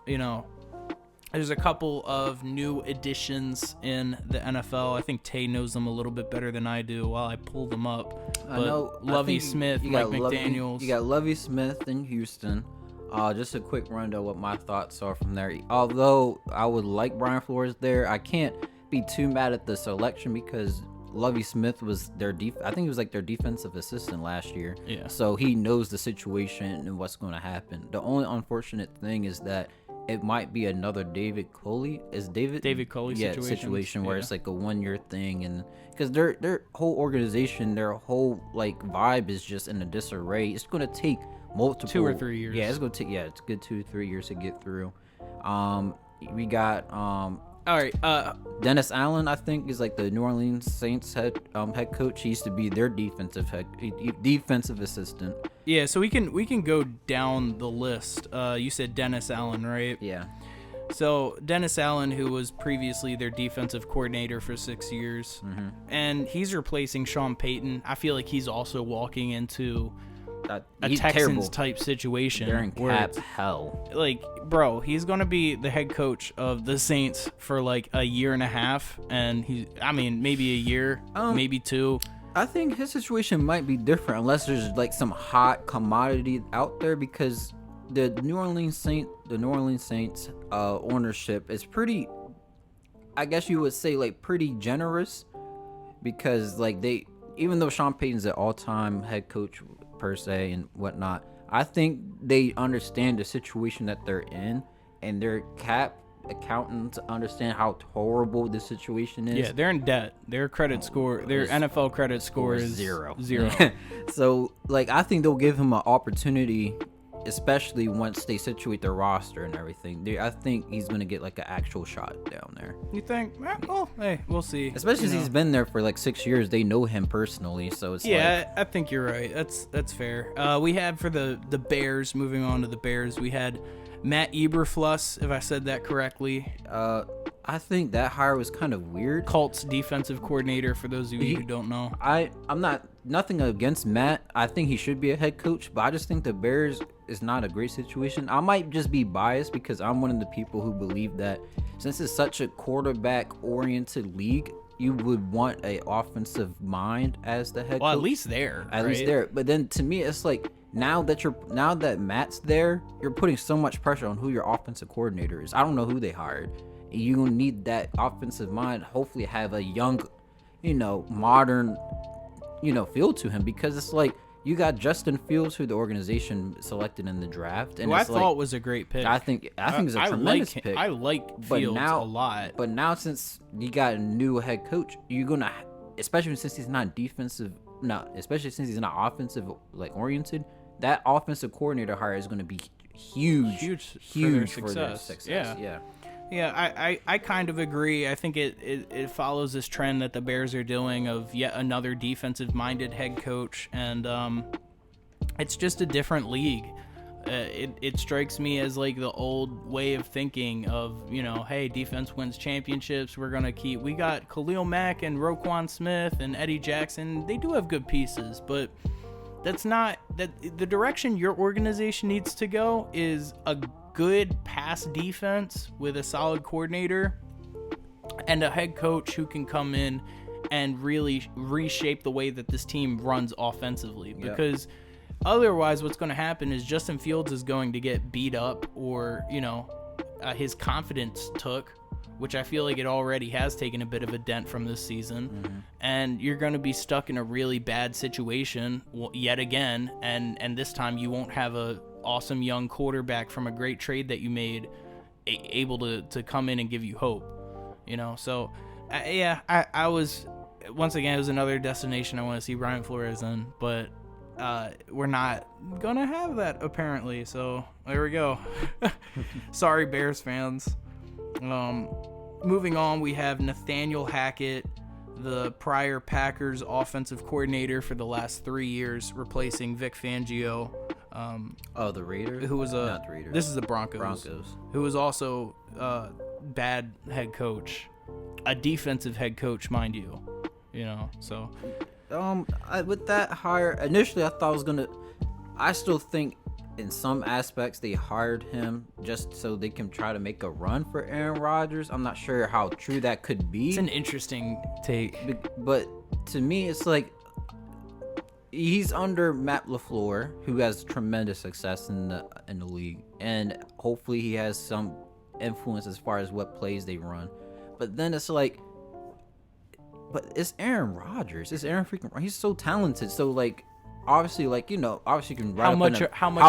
there's a couple of new additions in the NFL. I think Tay knows them a little bit better than I do while I pull them up. I know. Lovie Smith, Mike McDaniels. You got Lovie Smith in Houston. Just a quick rundown what my thoughts are from there. Although I would like Brian Flores there, I can't be too mad at the selection because Lovie Smith was I think he was like their defensive assistant last year. Yeah. So he knows the situation and what's going to happen. The only unfortunate thing is that it might be another David Culley situation where it's like a 1-year thing, and because their whole organization, their whole like vibe is just in a disarray. It's going to take multiple 2 or 3 years. Yeah, it's gonna take it's good 2-3 years to get through. We got all right. Dennis Allen, I think, is like the New Orleans Saints head coach. He used to be their defensive assistant. Yeah, so we can go down the list. You said Dennis Allen, right? Yeah. So Dennis Allen, who was previously their defensive coordinator for 6 years, and he's replacing Sean Payton. I feel like he's also walking into a Texans type situation. They're in cap hell. Like, bro, he's gonna be the head coach of the Saints for like a year and a half, and maybe a year, maybe 2. I think his situation might be different unless there's like some hot commodity out there, because the New Orleans Saints ownership is pretty, I guess you would say, like pretty generous, because like even though Sean Payton's an all-time head coach per se and whatnot, I think they understand the situation that they're in, and their cap accountants understand how horrible the situation is. Yeah, they're in debt. Their NFL credit score is zero. So, like, I think they'll give him an opportunity, especially once they situate their roster and everything. I think he's going to get like an actual shot down there. You think? Well, hey, we'll see. Especially since he's been there for like 6 years. They know him personally, so it's I think you're right. That's fair. We had for the Bears, moving on to the Bears, we had Matt Eberflus, if I said that correctly. I think that hire was kind of weird. Colts defensive coordinator, for those of you who don't know. I'm nothing against Matt. I think he should be a head coach, but I just think the Bears is not a great situation. I might just be biased because I'm one of the people who believe that since it's such a quarterback-oriented league, you would want an offensive mind as the head coach. Well, at least there. At least there. But then to me, it's like now that Matt's there, you're putting so much pressure on who your offensive coordinator is. I don't know who they hired. You need that offensive mind. Hopefully, have a young, modern, feel to him, because it's like you got Justin Fields, who the organization selected in the draft, and I thought was a great pick. I think it's a tremendous pick. I like Fields a lot. But now, since you got a new head coach, you're gonna, especially since he's not offensive oriented, that offensive coordinator hire is gonna be huge for their success. Yeah, I kind of agree. I think it follows this trend that the Bears are doing of yet another defensive-minded head coach, and it's just a different league. It strikes me as like the old way of thinking of, hey, defense wins championships. We got Khalil Mack and Roquan Smith and Eddie Jackson. They do have good pieces, but that's not the direction your organization needs to go. Is a good pass defense with a solid coordinator and a head coach who can come in and really reshape the way that this team runs offensively. Because otherwise what's going to happen is Justin Fields is going to get beat up, or his confidence took, which I feel like it already has taken a bit of a dent from this season, and you're going to be stuck in a really bad situation yet again, and this time you won't have a awesome young quarterback from a great trade that you made able to come in and give you hope, So I was once again, it was another destination I want to see Brian Flores in, but we're not gonna have that apparently. So there we go. Sorry, Bears fans. Moving on, we have Nathaniel Hackett, the prior Packers offensive coordinator for the last 3 years, replacing Vic Fangio. The Raiders? Who was Not the Raiders. This is the Broncos. Who was also bad head coach, a defensive head coach, mind you. So. With that hire, initially I thought I still think in some aspects they hired him just so they can try to make a run for Aaron Rodgers. I'm not sure how true that could be. It's an interesting take. But to me, it's like he's under Matt LaFleur, who has tremendous success in the league, and hopefully he has some influence as far as what plays they run. But then it's like, but it's Aaron Rodgers. It's Aaron freaking. He's so talented. So like, obviously, like obviously you can. How much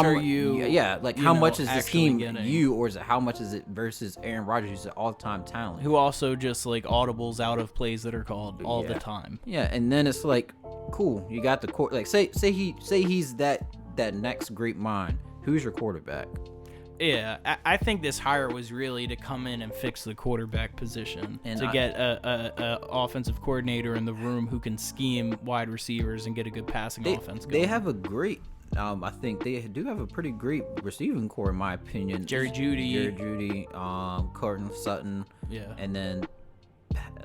are you? Yeah, like how much is this team getting? or is it how much is it versus Aaron Rodgers, who's an all-time talent, who also just like audibles out of plays that are called all the time. Yeah, and then it's like, cool, you got the court. Like say he's that next great mind. Who's your quarterback? Yeah, I think this hire was really to come in and fix the quarterback position, and to get a offensive coordinator in the room who can scheme wide receivers and get a good passing offense going. They have a great, I think they do have a pretty great receiving core in my opinion. Jerry Jeudy, Cortland Sutton, and then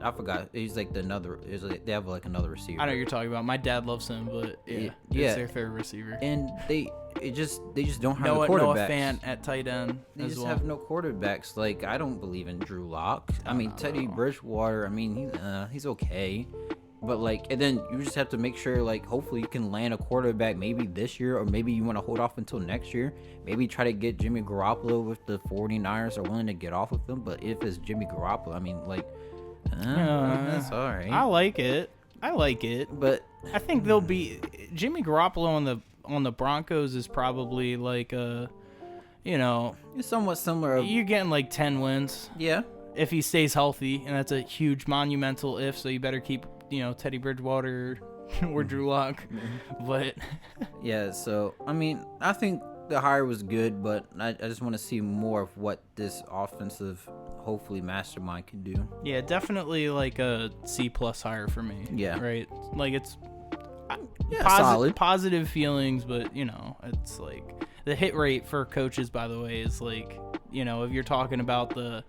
I forgot. He's like they have like another receiver. I know what you're talking about. My dad loves him, but it's their favorite receiver. And they just don't have the quarterbacks. Noah Fant at tight end. They just have no quarterbacks. Like I don't believe in Drew Lock. I mean Teddy Bridgewater. I mean he's okay, but like, and then you just have to make sure like hopefully you can land a quarterback maybe this year, or maybe you want to hold off until next year. Maybe try to get Jimmy Garoppolo if the 49ers are willing to get off with them. But if it's Jimmy Garoppolo, I mean like. That's all right. I like it, but I think they'll be Jimmy Garoppolo on the Broncos is probably like it's somewhat similar. You're getting like 10 wins. Yeah. If he stays healthy, and that's a huge monumental if. So you better keep Teddy Bridgewater or Drew Lock. But yeah. So I mean, I think the hire was good, but I just want to see more of what this offensive, hopefully, mastermind can do. Yeah, definitely like a C+ hire for me. Yeah. Right? Like it's solid. Positive feelings, but, it's like the hit rate for coaches, by the way, is like, if you're talking about the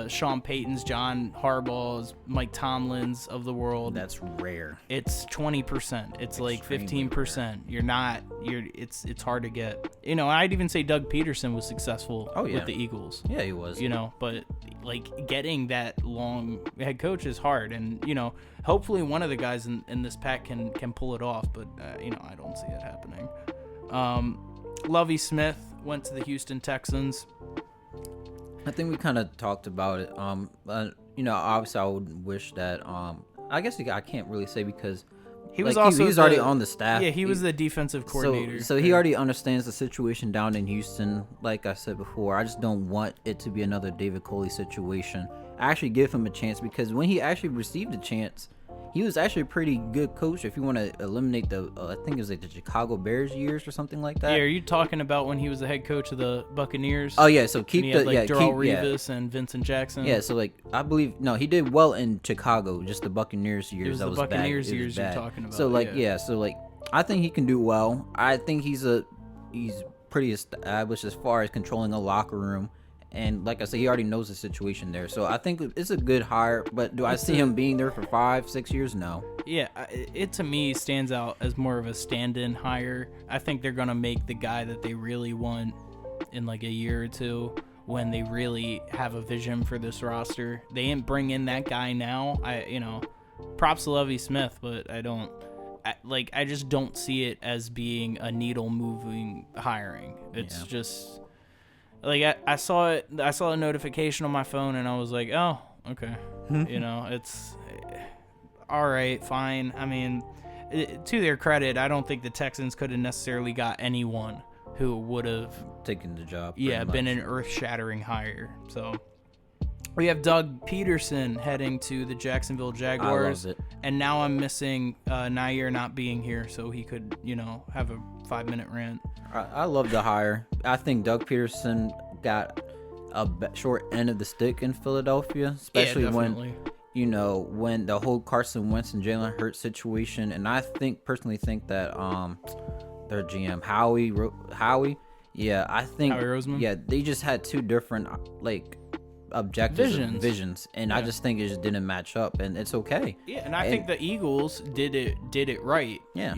Sean Paytons, John Harbaughs, Mike Tomlins of the world. That's rare. It's 20%. It's like 15%. It's hard to get. I'd even say Doug Peterson was successful with the Eagles. Yeah, he was. But like getting that long head coach is hard, and hopefully one of the guys in this pack can pull it off, but I don't see it happening. Lovie Smith went to the Houston Texans. I think we kind of talked about it. Obviously I would wish that. I guess I can't really say because he was already on the staff. Yeah, he was the defensive coordinator. So he already understands the situation down in Houston. Like I said before, I just don't want it to be another David Culley situation. I actually give him a chance because when he actually received a chance, he was actually a pretty good coach. If you want to eliminate I think it was like the Chicago Bears years or something like that. Yeah, are you talking about when he was the head coach of the Buccaneers? Oh yeah, so keep Darrelle Revis and Vincent Jackson. Yeah, so like I believe he did well in Chicago, just the Buccaneers years. It was the Buccaneers years you're talking about. So like I think he can do well. I think he's pretty established as far as controlling a locker room. And like I said, he already knows the situation there. So I think it's a good hire. But do I see him being there for 5-6 years? No. Yeah, it to me stands out as more of a stand-in hire. I think they're going to make the guy that they really want in like a year or two when they really have a vision for this roster. They didn't bring in that guy now. Props to Lovie Smith, but I just don't see it as being a needle-moving hiring. It's just... Like I saw it. I saw a notification on my phone, and I was like, "Oh, okay." It's all right, fine. I mean, to their credit, I don't think the Texans could have necessarily got anyone who would have taken the job. Yeah, been an earth-shattering hire. So, We have Doug Peterson heading to the Jacksonville Jaguars. I love it. And now I'm missing Nair not being here so he could, have a 5-minute rant. I love the hire. I think Doug Peterson got a short end of the stick in Philadelphia, especially when the whole Carson Wentz and Jalen Hurts situation. And I personally think that their GM Howie, yeah, I think Howie Roseman? Yeah, they just had two different objectives, visions, and yeah. I just think it just didn't match up, and it's okay. Yeah, and I think the Eagles did it right. Yeah,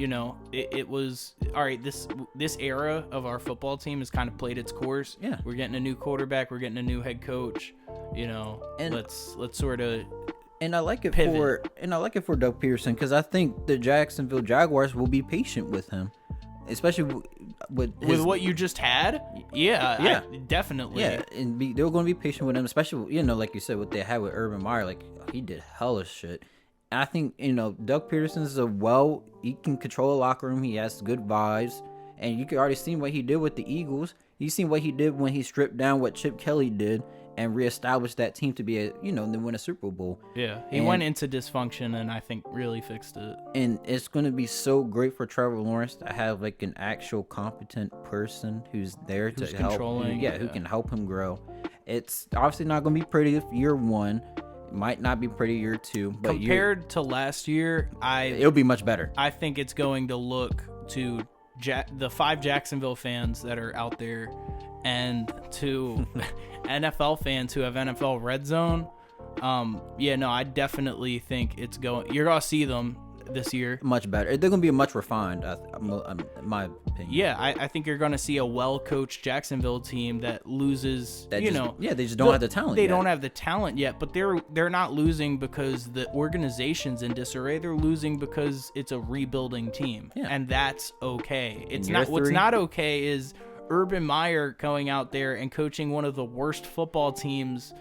it was all right. This era of our football team has kind of played its course. Yeah, we're getting a new quarterback, we're getting a new head coach. And let's sort of. And I like it pivot. for Doug Peterson because I think the Jacksonville Jaguars will be patient with him, especially with what you just had. Yeah, definitely. Yeah, and they're going to be patient with him, especially like you said, what they had with Urban Meyer. Like he did hella shit. And I think Doug Peterson is he can control a locker room. He has good vibes, and you can already see what he did with the Eagles. You seen what he did when he stripped down what Chip Kelly did and reestablished that team to be they win a Super Bowl. Yeah, he went into dysfunction and I think really fixed it. And it's going to be so great for Trevor Lawrence to have like an actual competent person who's there to help. Who can help him grow. It's obviously not going to be pretty year one. It might not be pretty year two, but compared to last year, it'll be much better. I think it's going to look to the 5 Jacksonville fans that are out there and to NFL fans who have NFL Red Zone. I definitely think you're going to see them this year. Much better. They're going to be much refined, in my opinion. Yeah, I think you're going to see a well-coached Jacksonville team that loses, they just don't have the talent They don't have the talent yet, but they're not losing because the organization's in disarray. They're losing because it's a rebuilding team, and that's okay. What's not okay is Urban Meyer going out there and coaching one of the worst football teams,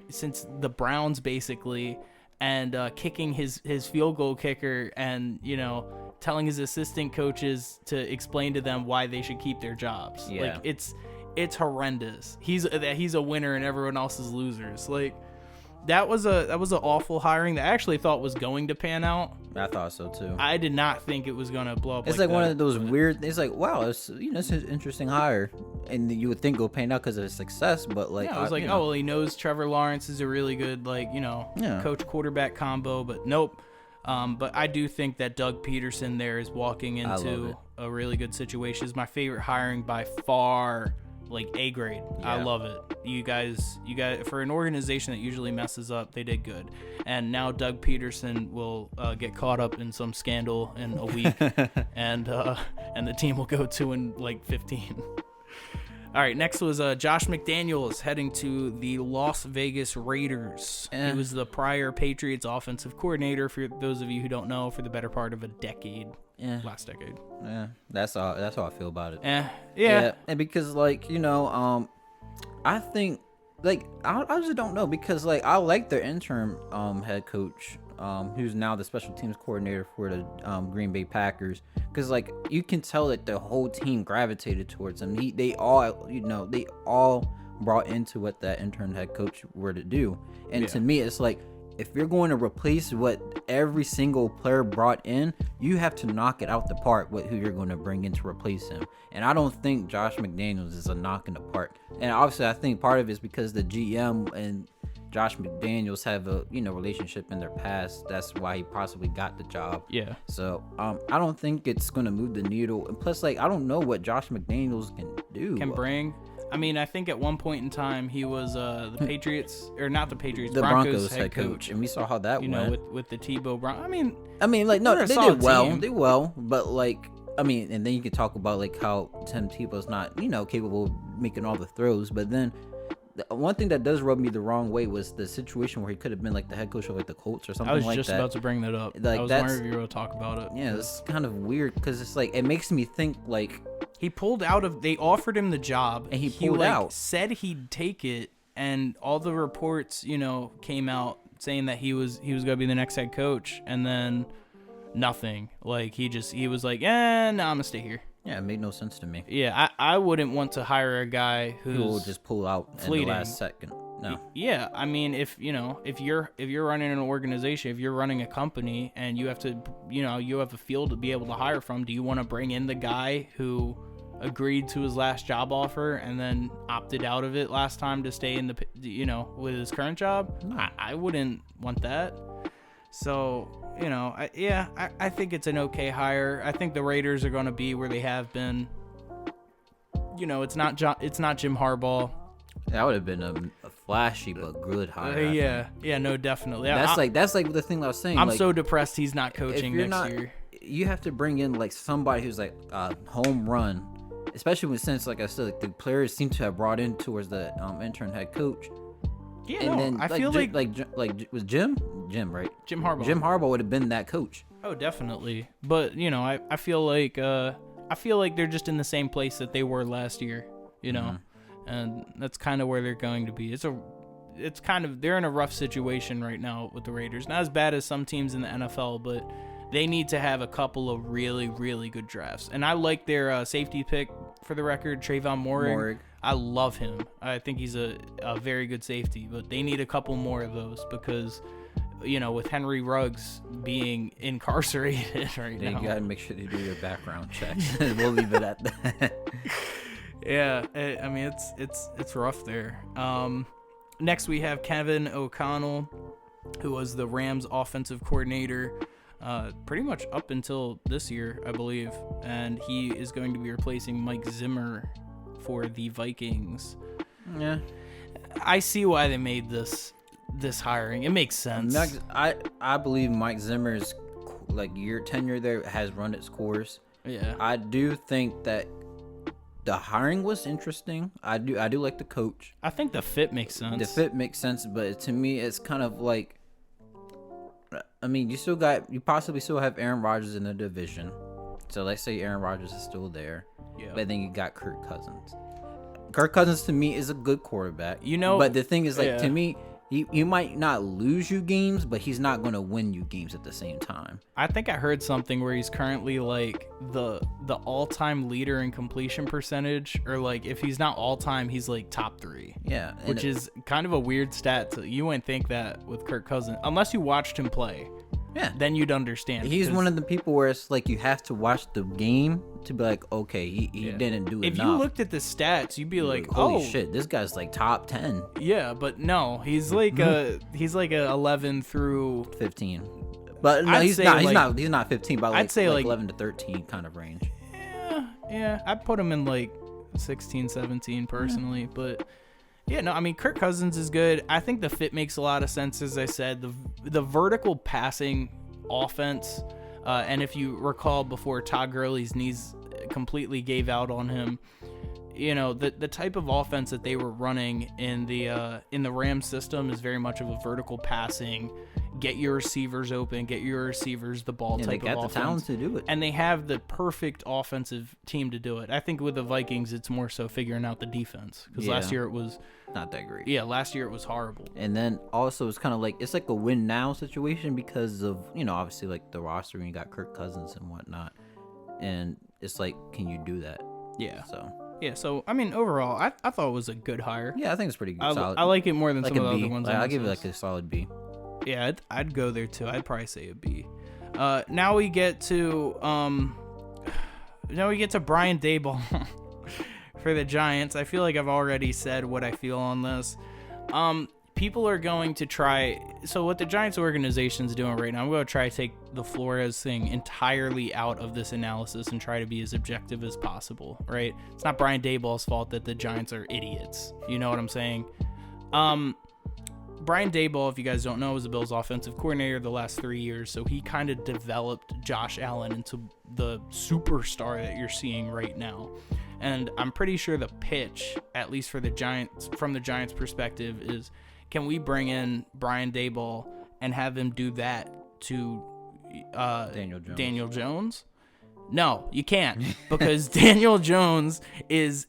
since the Browns basically, and kicking his field goal kicker and, telling his assistant coaches to explain to them why they should keep their jobs. Yeah. Like it's horrendous. He's a winner and everyone else is losers. Like that was an awful hiring that I actually thought was going to pan out. I thought so too. I did not think it was going to blow up. It's like one of those weird. It's like, wow, it's an interesting hire, and you would think it'll pan out because of his success, but like, I was like, oh well, he knows Trevor Lawrence is a really good coach quarterback combo, but nope. But I do think that Doug Peterson there is walking into a really good situation. Is my favorite hiring by far. Like A grade. Yeah. I love it. You guys for an organization that usually messes up, they did good. And now Doug Peterson will get caught up in some scandal in a week and the team will go 2-15. All right, next was Josh McDaniels heading to the Las Vegas Raiders. He was the prior Patriots offensive coordinator, for those of you who don't know, for the better part of a decade. Last decade. Yeah, that's how I feel about it. Yeah. And because I think I just don't know because I like their interim head coach who's now the special teams coordinator for the Green Bay Packers because you can tell that the whole team gravitated towards him. They all brought into what that intern head coach were to do. And to me it's like, if you're going to replace what every single player brought in, you have to knock it out the park with who you're going to bring in to replace him. And I don't think Josh McDaniels is a knock in the park. And obviously, I think part of it is because the GM and Josh McDaniels have a relationship in their past. That's why he possibly got the job. Yeah. So I don't think it's going to move the needle. And plus, I don't know what Josh McDaniels can do. Can bring. I mean, I think at one point in time he was the Patriots, or not the Patriots, the Broncos head coach, and we saw how that went. with the Tebow Brown. I mean, no, they did well. Team. They did well, but and then you could talk about how Tim Tebow's not capable of making all the throws. But then the one thing that does rub me the wrong way was the situation where he could have been the head coach of the Colts or something like that. I was just about to bring that up. I was wondering if you were going to talk about it. Yeah, it's kind of weird because it's it makes me think he pulled out of. They offered him the job, and he pulled out. Said he'd take it, and all the reports, came out saying that he was going to be the next head coach, and then nothing. He was like, no, I'm gonna stay here. Yeah, it made no sense to me. Yeah, I wouldn't want to hire a guy who will just pull out fleeting. in the last second. No. Yeah, I mean, if you're running an organization, if you're running a company, and you have to, you have a field to be able to hire from, do you want to bring in the guy who agreed to his last job offer and then opted out of it last time to stay in the, with his current job? No. I wouldn't want that. So, I think it's an okay hire. I think the Raiders are going to be where they have been. It's not Jim Harbaugh. That would have been a flashy but good hire. No, definitely. That's like the thing I was saying. I'm like, so depressed he's not coaching next year. You have to bring in like somebody who's like a home run, especially since, like I said, like, the players seem to have brought in towards the intern head coach. Yeah, and then, I feel like was Jim, right? Jim Harbaugh. Jim Harbaugh would have been that coach. Oh, definitely. But I feel like they're just in the same place that they were last year. And that's kind of where they're going to be. They're in a rough situation right now with the Raiders. Not as bad as some teams in the NFL, but they need to have a couple of really, really good drafts. And I like their safety pick, for the record, Trayvon Moehrig. I love him. I think he's a very good safety, but they need a couple more of those because, with Henry Ruggs being incarcerated right now. You got to make sure they do your background checks. We'll leave it at that. Yeah, I mean, it's rough there. Next, we have Kevin O'Connell, who was the Rams offensive coordinator pretty much up until this year, I believe. And he is going to be replacing Mike Zimmer for the Vikings. Yeah. I see why they made this hiring. It makes sense. I believe Mike Zimmer's tenure there has run its course. Yeah. I do think that the hiring was interesting. I do like the coach. I think the fit makes sense. The fit makes sense, but to me, it's kind of like, I mean, you possibly still have Aaron Rodgers in the division. So let's say Aaron Rodgers is still there. Yeah. But then you got Kirk Cousins. Kirk Cousins to me is a good quarterback. But the thing is, to me, he might not lose you games, but he's not going to win you games at the same time. I think I heard something where he's currently like the all-time leader in completion percentage, or like if he's not all-time, he's like top 3. Yeah, which is kind of a weird stat. You wouldn't think that with Kirk Cousins unless you watched him play. Yeah, then you'd understand. He's one of the people where it's like you have to watch the game to be like, okay, he didn't do enough. If you looked at the stats, you'd be like, holy shit, this guy's like top 10. Yeah, but no, he's like a 11 through 15. But no, he's not 15, but I'd say like 11 to 13 kind of range. Yeah, I'd put him in like 16, 17 personally, but yeah, no, I mean, Kirk Cousins is good. I think the fit makes a lot of sense, as I said. The vertical passing offense, and if you recall before Todd Gurley's knees completely gave out on him, the type of offense that they were running in the Rams system is very much of a vertical passing, get your receivers open, get your receivers the ball type of offense. They got the talent to do it. And they have the perfect offensive team to do it. I think with the Vikings, it's more so figuring out the defense. Because last year it was not that great. Yeah, last year it was horrible. And then also it's kind of like, it's like a win now situation because of, obviously like the roster and you got Kirk Cousins and whatnot. And it's like, can you do that? Yeah. So I mean, overall, I thought it was a good hire. Yeah, I think it's pretty good. Solid. I like it more than some of the other ones. I'll give it like a solid B. Yeah, I'd go there too. I'd probably say a B. Now we get to Brian Daboll for the Giants. I feel like I've already said what I feel on this. People are going to try. So what the Giants organization is doing right now, I'm going to try to take the Flores thing entirely out of this analysis and try to be as objective as possible, right? It's not Brian Daboll's fault that the Giants are idiots. You know what I'm saying? Brian Daboll, if you guys don't know, was the Bills' offensive coordinator the last 3 years, so he kind of developed Josh Allen into the superstar that you're seeing right now. And I'm pretty sure the pitch, at least for the Giants, from the Giants' perspective, is can we bring in Brian Daboll and have him do that to Daniel Jones? No, you can't, because Daniel Jones is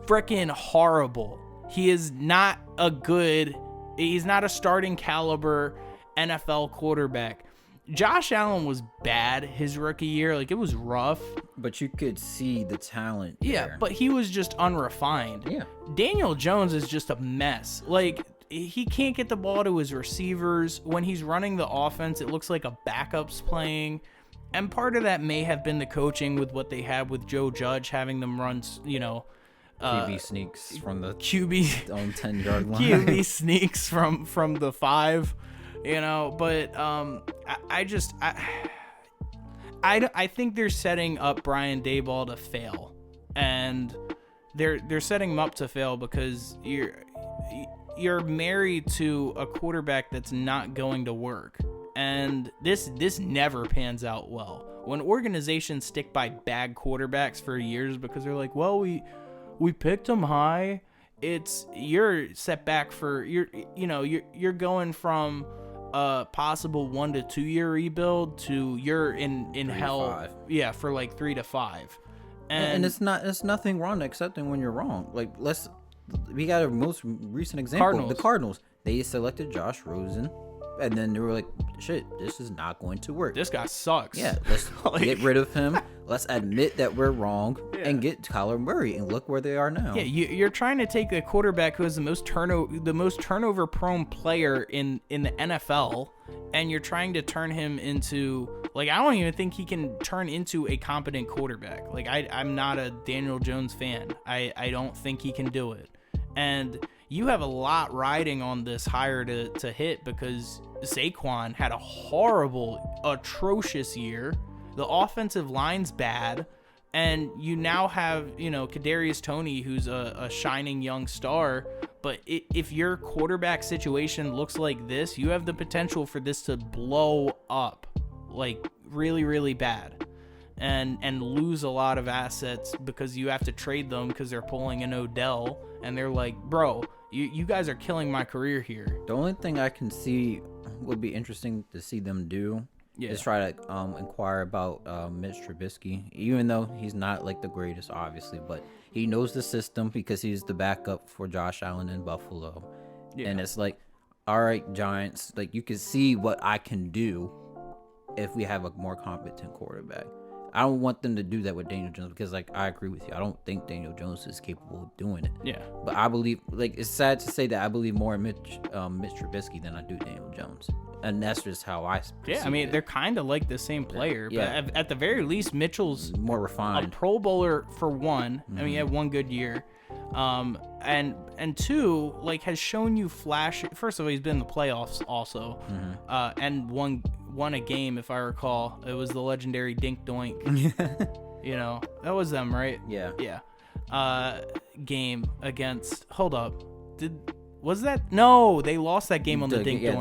freaking horrible. He's not a starting caliber NFL quarterback. Josh Allen was bad his rookie year. Like, it was rough. But you could see the talent there. Yeah, but he was just unrefined. Yeah. Daniel Jones is just a mess. Like, he can't get the ball to his receivers. When he's running the offense, it looks like a backup's playing. And part of that may have been the coaching with what they had with Joe Judge, having them run, QB sneaks from the QB own 10-yard line. QB sneaks from the 5, But I think they're setting up Brian Daboll to fail, and they're setting him up to fail because you're married to a quarterback that's not going to work. And this never pans out well. When organizations stick by bad quarterbacks for years because they're like, well, we picked him high, you're set back for you're going from a possible 1 to 2 year rebuild to you're in hell, for like 3 to 5. And it's nothing wrong accepting when you're wrong. Like we got a most recent example, the Cardinals. They selected Josh Rosen. And then they were like, shit, this is not going to work. This guy sucks. Yeah, let's get rid of him. Let's admit that we're wrong and get Kyler Murray. And look where they are now. Yeah, you're trying to take a quarterback who is the most turnover prone player in the NFL, and you're trying to turn him into, like, I don't even think he can turn into a competent quarterback. Like, I'm not a Daniel Jones fan. I don't think he can do it. And you have a lot riding on this hire to hit because Saquon had a horrible, atrocious year. The offensive line's bad. And you now have, Kadarius Toney, who's a shining young star. But if your quarterback situation looks like this, you have the potential for this to blow up, like really, really bad. And lose a lot of assets because you have to trade them because they're pulling an Odell. And they're like, bro, you guys are killing my career here. The only thing I can see would be interesting to see them do is try to inquire about Mitch Trubisky, even though he's not like the greatest, obviously, but he knows the system because he's the backup for Josh Allen in Buffalo. Yeah. And it's like, all right, Giants, like you can see what I can do if we have a more competent quarterback. I don't want them to do that with Daniel Jones because, like, I agree with you. I don't think Daniel Jones is capable of doing it. Yeah. But I believe, like, it's sad to say that I believe more in Mitch Trubisky than I do Daniel Jones. And that's just how I I mean, they're kind of like the same player. Yeah. But at the very least, Mitchell's more refined. A Pro Bowler for one. Mm-hmm. I mean, he had one good year. And two, like, has shown you flash. First of all, he's been in the playoffs also. Mm-hmm. And won a game, if I recall. It was the legendary Dink Doink. That was them, right? Yeah. Yeah. Game against. Hold up. Was that? No, they lost that game on the Dink Doink.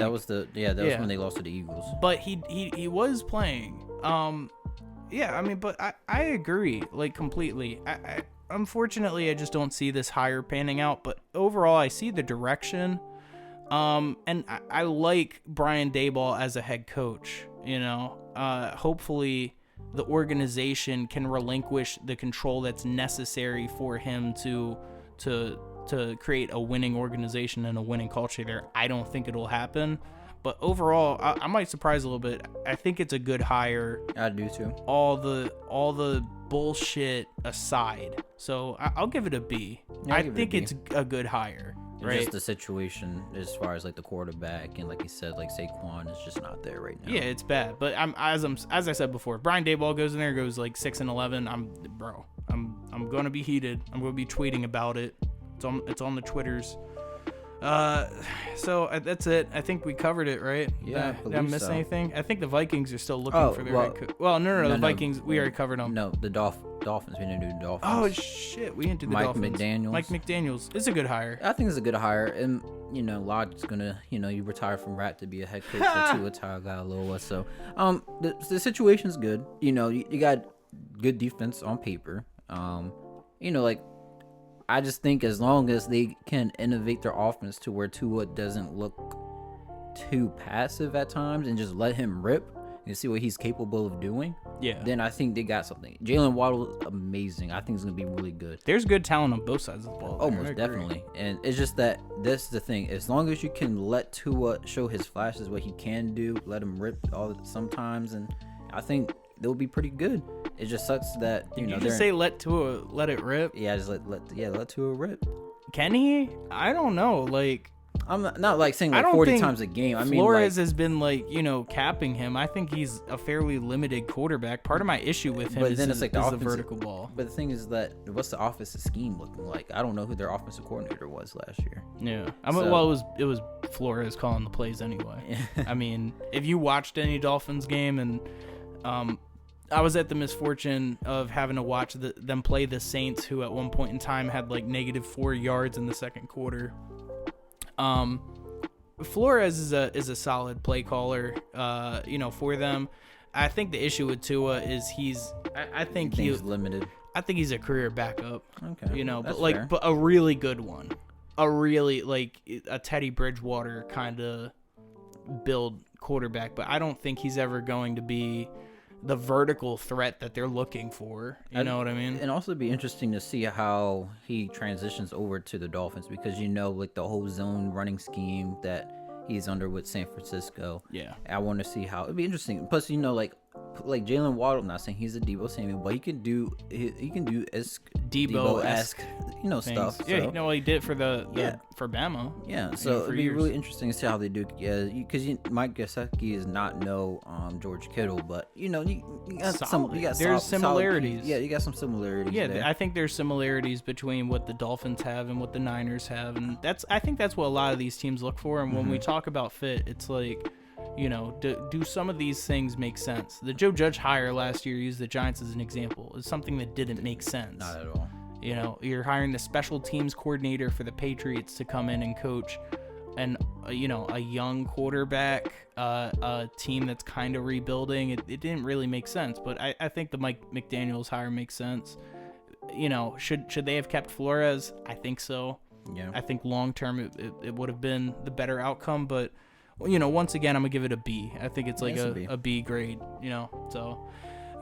Yeah, that was when they lost to the Eagles. But he was playing. Yeah, I mean, but I agree, like, completely. I unfortunately, I just don't see this hire panning out. But overall, I see the direction. And I like Brian Daboll as a head coach. Hopefully the organization can relinquish the control that's necessary for him to create a winning organization and a winning culture there. I don't think it'll happen. But overall, I might surprise a little bit. I think it's a good hire. I do too. All the bullshit aside. So I'll give it a B. Yeah, I think it's a good hire. Right? Just the situation as far as like the quarterback and like you said, like Saquon is just not there right now. Yeah, it's bad. But as I said before, Brian Daboll goes in there, goes like 6-11. I'm gonna be heated. I'm gonna be tweeting about it. It's on the Twitters. So that's it. I think we covered it, right? Yeah. Did I miss anything? I think the Vikings are still looking for their head coach. Well, no. The Vikings, we already covered them. No, the Dolphins. We didn't do the Dolphins. Oh shit, we didn't do the Dolphins. Mike McDaniels. It's a good hire. I think it's a good hire, and Lodge's gonna, you retire from Rat to be a head coach for Tua Tagovailoa. So, the situation's good. You got good defense on paper. I just think as long as they can innovate their offense to where Tua doesn't look too passive at times and just let him rip and see what he's capable of doing, then I think they got something. Jalen Waddle is amazing. I think he's going to be really good. There's good talent on both sides of the ball. Almost definitely. And it's just that this is the thing. As long as you can let Tua show his flashes, what he can do, let him rip sometimes, and I think they'll be pretty good. It just sucks that Did you just say let Tua let it rip? Yeah, just let Tua rip. Can he? I don't know. Like, I'm not like saying I like don't 40 think times a game. I mean, Flores like, has been like, capping him. I think he's a fairly limited quarterback. Part of my issue with him is the vertical ball. But the thing is that what's the offensive scheme looking like? I don't know who their offensive coordinator was last year. Yeah, well, it was Flores calling the plays anyway. I mean, if you watched any Dolphins game, and I was at the misfortune of having to watch them play the Saints, who at one point in time had like -4 yards in the second quarter. Flores is a solid play caller, for them. I think the issue with Tua is he's limited. I think he's a career backup. Okay, but a really good one, a really like a Teddy Bridgewater kind of build quarterback. But I don't think he's ever going to be the vertical threat that they're looking for. You know what I mean? And also be interesting to see how he transitions over to the Dolphins, because like the whole zone running scheme that he's under with San Francisco. Yeah. I want to see how it'd be interesting. Plus, like Jalen Waddle, I'm not saying he's a Debo Samuel, but he can do Debo-esque, stuff. Yeah, so. he did for for Bama. Yeah, so it'd be really interesting to see how they do. Yeah, because Mike Gesicki is not George Kittle, but you got there's similarities. You got some similarities. Yeah, there. I think there's similarities between what the Dolphins have and what the Niners have, and I think that's what a lot of these teams look for. And when we talk about fit, it's like, do some of these things make sense? The Joe Judge hire last year, used the Giants as an example, is something that didn't make sense. Not at all. You're hiring the special teams coordinator for the Patriots to come in and coach a young quarterback, a team that's kind of rebuilding. It didn't really make sense, but I think the Mike McDaniels hire makes sense. Should they have kept Flores? I think so. Yeah. I think long term it would have been the better outcome, but once again, I'm gonna give it a B. I think it's like a B grade. So.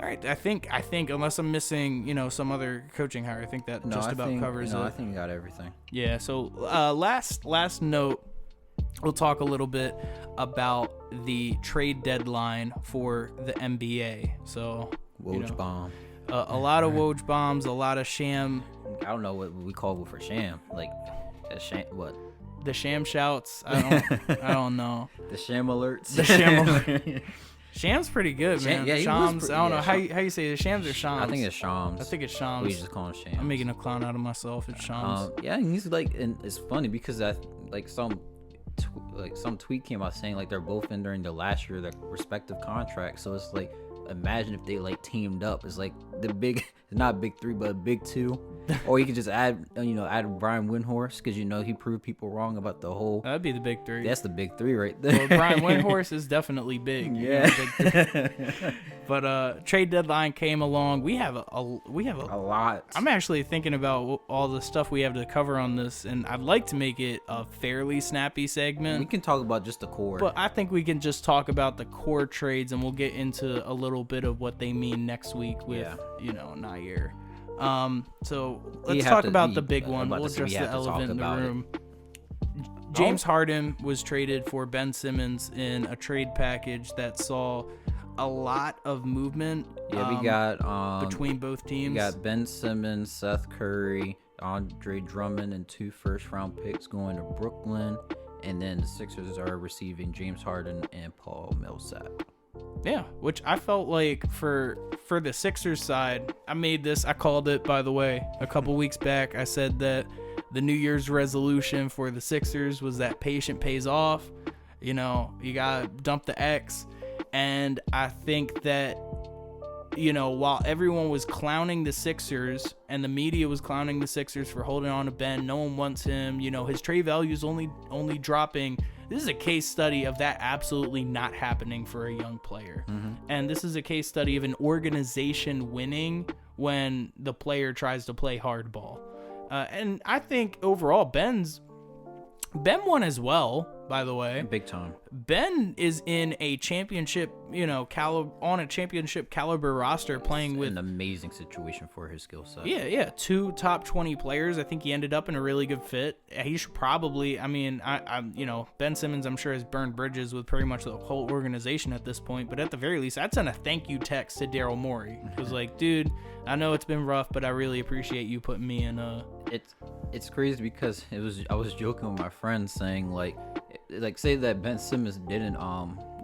All right, I think unless I'm missing, some other coaching hire, I think that covers it. I think you got everything. Yeah. So last note, we'll talk a little bit about the trade deadline for the NBA. So Woj bomb. A lot of Woj bombs, a lot of sham. I don't know what we call it for sham. Like a sham. What? The sham shouts. I don't know. The sham alerts. The sham alerts. Sham's pretty good, man. Yeah, Shams. I don't know how you say it. Shams or Shams? I think it's Shams. I think it's Shams. We just call him Shams. I'm making a clown out of myself. It's Shams. Yeah, he's like, and it's funny because some tweet came out saying like they're both entering the last year of their respective contracts. So it's like, imagine if they like teamed up. It's like not big three, but big two. Or you could just add Brian Windhorst, because he proved people wrong about the whole. That'd be the big three. That's the big three right there. Well, Brian Windhorst is definitely big. Yeah. But trade deadline came along. We have a lot. I'm actually thinking about all the stuff we have to cover on this, and I'd like to make it a fairly snappy segment. We can talk about just the core. But I think we can just talk about the core trades, and we'll get into a little bit of what they mean next week with Nair. So let's talk about the big one. We'll address the elephant in the room. James Harden was traded for Ben Simmons in a trade package that saw a lot of movement. Yeah, we got between both teams. We got Ben Simmons, Seth Curry, Andre Drummond, and 2 first-round picks going to Brooklyn, and then the Sixers are receiving James Harden and Paul Millsap. Yeah, which I felt like for the Sixers side, I called it, by the way, a couple weeks back. I said that the New Year's resolution for the Sixers was that patient pays off. You got to dump the X. And I think that, while everyone was clowning the Sixers and the media was clowning the Sixers for holding on to Ben, no one wants him. His trade value is only dropping. This is a case study of that absolutely not happening for a young player. Mm-hmm. And this is a case study of an organization winning when the player tries to play hardball. And I think overall, Ben won as well, by the way. Big time. Ben is in a championship, on a championship caliber roster, playing with an amazing situation for his skill set. Yeah, 2 top 20 players. I think he ended up in a really good fit. He should probably, Ben Simmons, I'm sure, has burned bridges with pretty much the whole organization at this point. But at the very least, I'd send a thank you text to Daryl Morey. It was like, dude, I know it's been rough, but I really appreciate you putting me in a it's crazy because I was joking with my friends saying like say that Ben Simmons didn't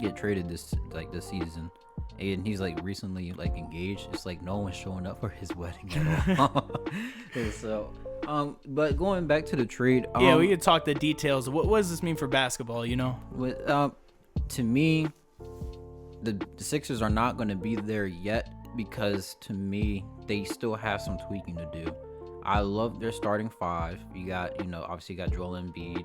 get traded this season, and he's like recently like engaged. It's like no one's showing up for his wedding at all. So but going back to the trade, yeah, we could talk the details. What does this mean for basketball? You know, to me, the Sixers are not going to be there yet because to me they still have some tweaking to do. I love their starting five. You got, obviously you got Joel Embiid,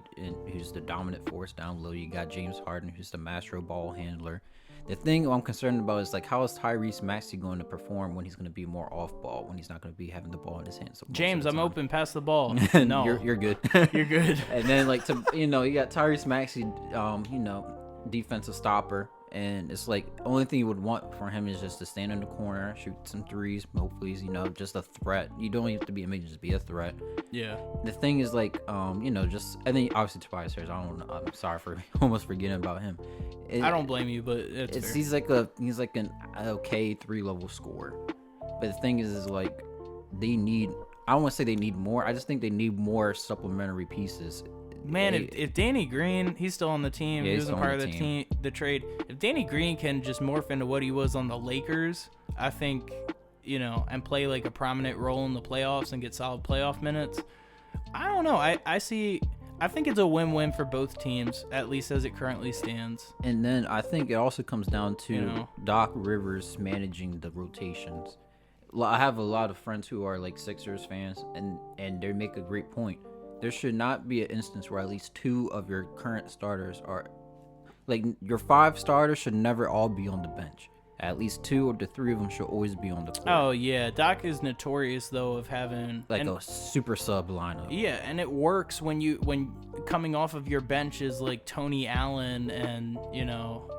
who's the dominant force down low. You got James Harden, who's the master ball handler. The thing I'm concerned about is like how is Tyrese Maxey going to perform when he's going to be more off ball, when he's not going to be having the ball in his hands. James, I'm open. Pass the ball. No, you're good. You're good. And then like you got Tyrese Maxey, defensive stopper. And it's like only thing you would want for him is just to stand in the corner, shoot some threes, hopefully, just a threat. You don't have to be amazing, just be a threat. Yeah. The thing is like, just and then obviously Tobias Harris. I don't know. I'm sorry for almost forgetting about him. I don't blame you, but it's fair. He's like an okay 3-level scorer. But the thing is like they need. I don't want to say they need more. I just think they need more supplementary pieces. Man, if Danny Green, he's still on the team. Yeah, he wasn't part of the trade. If Danny Green can just morph into what he was on the Lakers, I think, and play like a prominent role in the playoffs and get solid playoff minutes. I don't know. I think it's a win-win for both teams, at least as it currently stands. And then I think it also comes down to Doc Rivers managing the rotations. I have a lot of friends who are like Sixers fans, and they make a great point. There should not be an instance where at least 2 of your current starters are like your 5 starters should never all be on the bench. At least 2 or 3 of them should always be on the court. Oh yeah, Doc is notorious though of having a super sub lineup. Yeah, and it works when coming off of your bench is like Tony Allen and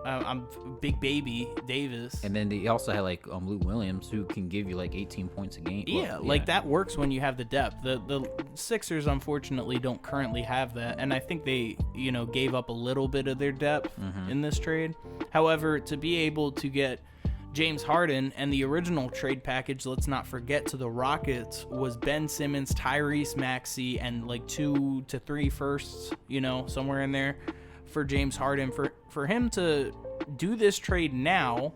I'm Big Baby Davis. And then they also had like Lou Williams who can give you like 18 points a game. Yeah, like that works when you have the depth. The Sixers unfortunately don't currently have that, and I think they gave up a little bit of their depth in this trade. However, to be able to get James Harden and the original trade package, let's not forget, to the Rockets was Ben Simmons, Tyrese Maxey, and like 2 to 3 firsts, somewhere in there for James Harden. For him to do this trade now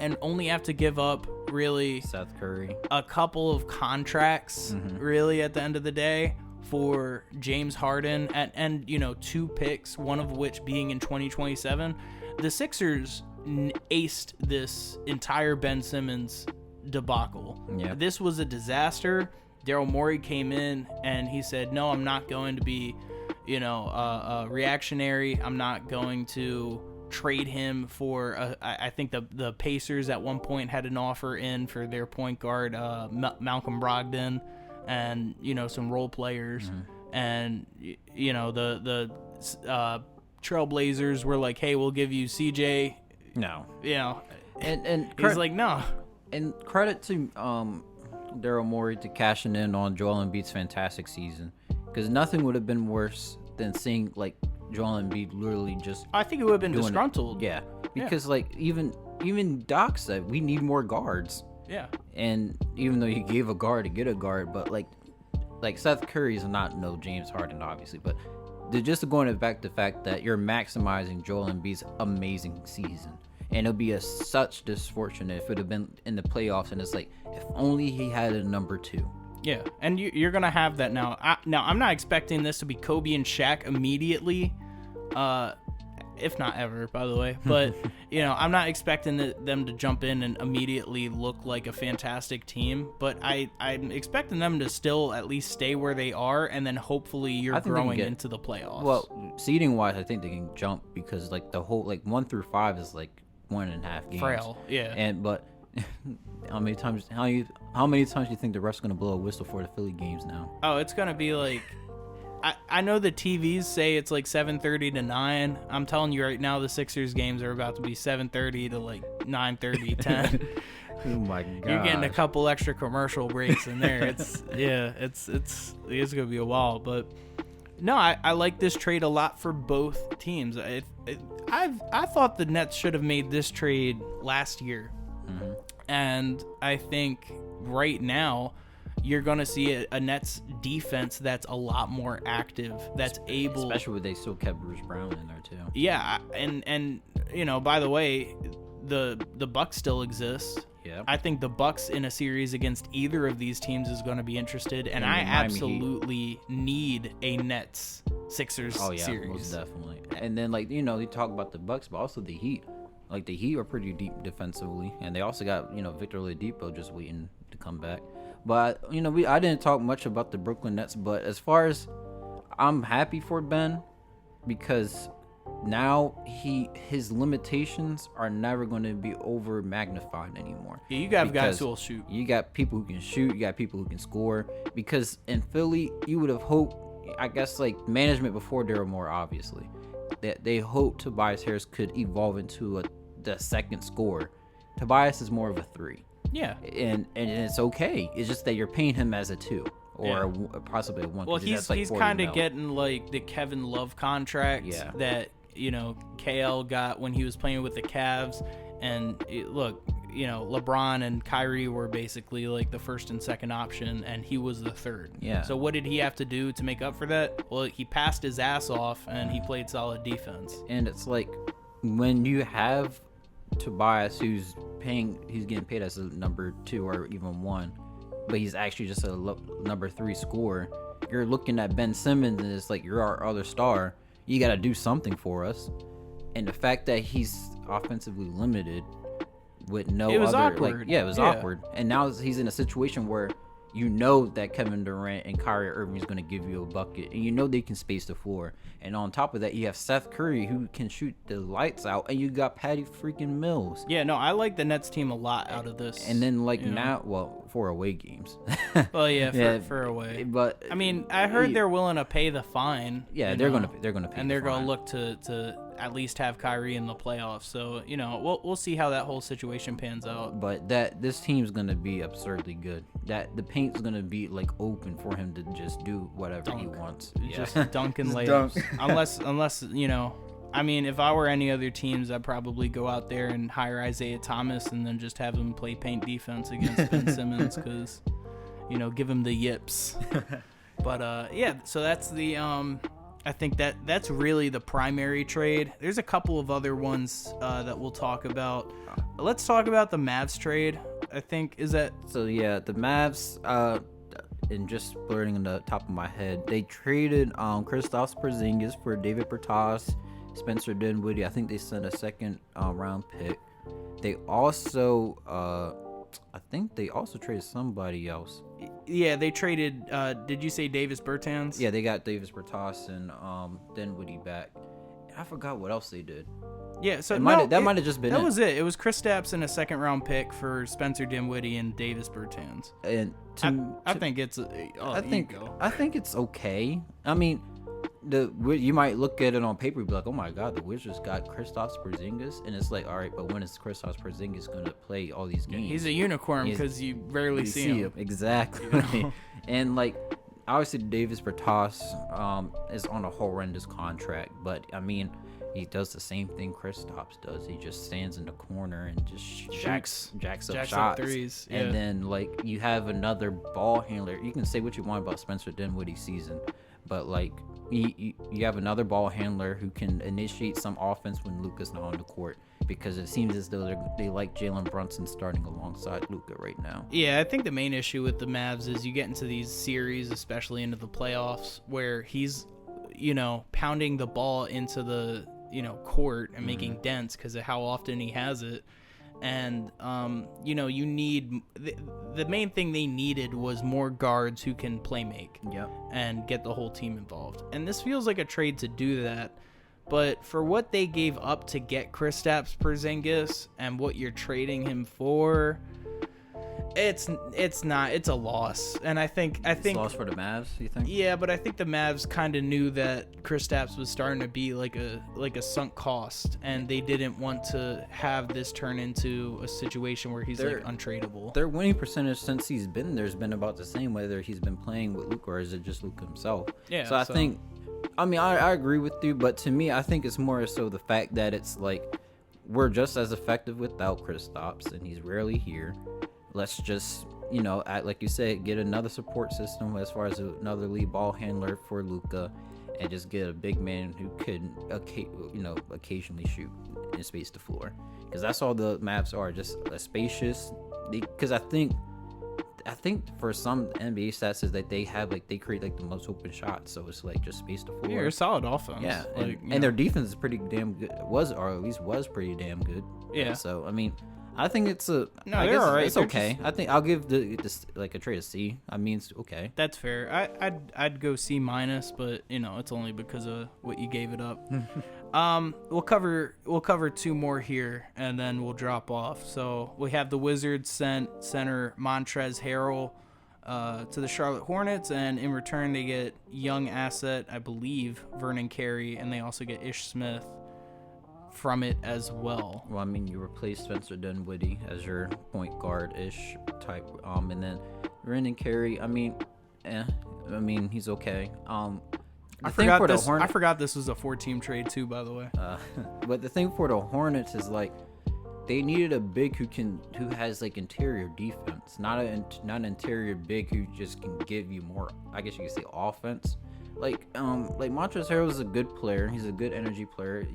and only have to give up really Seth Curry, a couple of contracts really at the end of the day for James Harden and 2 picks, one of which being in 2027, the Sixers aced this entire Ben Simmons debacle. Yeah. This was a disaster. Daryl Morey came in and he said, no, I'm not going to be, reactionary. I'm not going to trade him for, I think the Pacers at one point had an offer in for their point guard, Malcolm Brogdon, and, some role players. And, the Trailblazers were like, hey, we'll give you CJ. No. And he's like, no. And credit to Daryl Morey to cashing in on Joel Embiid's fantastic season, because nothing would have been worse than seeing like Joel Embiid literally just. I think it would have been disgruntled. Yeah, because like even Doc said we need more guards. Yeah. And even though he gave a guard to get a guard, but like Seth Curry is not no James Harden obviously, but they're just going back to the fact that you're maximizing Joel Embiid's amazing season. And it'll be such disfortunate if it would have been in the playoffs, and it's like, if only he had a number 2. Yeah, and you're going to have that now. Now, I'm not expecting this to be Kobe and Shaq immediately, if not ever, by the way. But, I'm not expecting them to jump in and immediately look like a fantastic team. But I'm expecting them to still at least stay where they are, and then hopefully you're growing into the playoffs. Well, seeding-wise, I think they can jump because, like, the whole, 1 through 5 is, 1.5 games. Frail, yeah. But how many times do you think the ref's gonna blow a whistle for the Philly games now? Oh, it's gonna be like, I know the TVs say it's 7:30 to 9. I'm telling you right now, the Sixers games are about to be 7:30 to 9:30, 10. Oh my god! You're getting a couple extra commercial breaks in there. It's gonna be a while, but no, I like this trade a lot for both teams. I thought the Nets should have made this trade last year, and I think right now you're going to see a Nets defense that's a lot more active, that's able, especially when they still kept Bruce Brown in there too. Yeah, and you know, by the way, the Bucks still exist. Yeah. I think the Bucks in a series against either of these teams is going to be interested, and I absolutely need a Nets Sixers series. Most definitely. And then, like, you know, they talk about the Bucks, but also the Heat. Like, the Heat are pretty deep defensively, and they also got, you know, Victor Oladipo just waiting to come back. But, you know, I didn't talk much about the Brooklyn Nets, but as far as I'm happy for Ben, because now his limitations are never going to be over magnified anymore. Yeah, you got guys who will shoot. You got people who can shoot. You got people who can score. Because in Philly, you would have hoped, I guess, like management before Daryl Moore, obviously, that they hoped Tobias Harris could evolve into the second scorer. Tobias is more of a 3. Yeah, and it's okay. It's just that you're paying him as a 2. Or possibly a 1. Well, he's kind of getting like the Kevin Love contract that, you know, KL got when he was playing with the Cavs. And look, you know, LeBron and Kyrie were basically like the first and second option, and he was the third. Yeah. So what did he have to do to make up for that? Well, he passed his ass off, and he played solid defense. And it's like when you have Tobias, who's getting paid as a number 2 or even 1, but he's actually just a number 3 scorer. You're looking at Ben Simmons, and it's like, you're our other star. You got to do something for us. And the fact that he's offensively limited with no it was other, awkward. Like, it was awkward. And now he's in a situation where you know that Kevin Durant and Kyrie Irving is going to give you a bucket, and you know they can space the floor. And on top of that, you have Seth Curry, who can shoot the lights out, and you got Patty freaking Mills. Yeah, no, I like the Nets team a lot out of this. And then, like, now, well, for away games. Well, yeah, for away. But I mean, I heard they're willing to pay the fine. Yeah, they're gonna pay. And they're gonna look to at least have Kyrie in the playoffs. So, you know, we'll see how that whole situation pans out. But this team's gonna be absurdly good. That the paint's gonna be like open for him to just do whatever he wants. Just dunk and layups. Unless you know, I mean, if I were any other teams, I'd probably go out there and hire Isaiah Thomas and then just have him play paint defense against Ben Simmons, because, you know, give him the yips. But yeah, so that's the I think that's really the primary trade. There's a couple of other ones that we'll talk about. Let's talk about the Mavs trade. I think so. Yeah, the Mavs. And just blurting in the top of my head, they traded Kristaps Porzingis for David Bertans, Spencer Dinwiddie. I think they sent a second round pick. They also, I think they also traded somebody else. Yeah, they traded. Did you say Davis Bertans? Yeah, they got Davis Bertans and Dinwiddie back. I forgot what else they did. Yeah, so that might have just been that was it. It was Kristaps and a second round pick for Spencer Dinwiddie and Davis Bertans. And I think it's. I think it's okay. I mean, you might look at it on paper and be like, oh my god, the Wizards got Kristaps Porzingis, and it's like, all right, but when is Kristaps Porzingis going to play all these games? He's a unicorn because you rarely see him. Exactly. You know? And like, obviously Davis Bertans is on a horrendous contract, but I mean, he does the same thing Kristaps does. He just stands in the corner and just jacks up shots. Threes. Yeah. And then, like, you have another ball handler. You can say what you want about Spencer Dinwiddie's season, but like, you have another ball handler who can initiate some offense when Luka's not on the court, because it seems as though they like Jalen Brunson starting alongside Luka right now. Yeah, I think the main issue with the Mavs is you get into these series, especially into the playoffs, where he's, you know, pounding the ball into the, you know, court and making dents because of how often he has it. And you know, you need the main thing they needed was more guards who can play make and get the whole team involved. And this feels like a trade to do that. But for what they gave up to get Kristaps Porzingis and what you're trading him for, it's a loss. And I think it's a loss for the Mavs, you think? Yeah, but I think the Mavs kind of knew that Kristaps was starting to be like a sunk cost, and they didn't want to have this turn into a situation where he's like untradeable. Their winning percentage since he's been there's been about the same, whether he's been playing with Luka or is it just Luka himself. Yeah. So I think, I mean, I agree with you, but to me, I think it's more so the fact that it's like, we're just as effective without Kristaps, and he's rarely here. Let's just like you said, get another support system as far as another lead ball handler for Luka, and just get a big man who could, occasionally shoot and space the floor, because that's all the maps are, just a spacious. Because I think for some NBA stats is that they have they create the most open shots, so it's just space the floor. Yeah, a solid offense. Yeah, and their defense is pretty damn good. Was pretty damn good. Yeah. So I mean, I think it's a. No, they're all right. It's okay. I think I'll give this a trade a C. I mean, it's okay. That's fair. I'd go C-, but it's only because of what you gave it up. We'll cover two more here, and then we'll drop off. So we have the Wizards sent center Montrezl Harrell to the Charlotte Hornets, and in return they get young asset, I believe, Vernon Carey, and they also get Ish Smith from it as well. Well, I mean, you replace Spencer Dinwiddie as your point guard-ish type, and then Vernon Carey. I mean, he's okay. I forgot this was a 4-team trade too, by the way. But the thing for the Hornets is they needed a big who has interior defense, not an interior big who just can give you more. I guess you could say offense. Montrezl Harrell is a good player. He's a good energy player.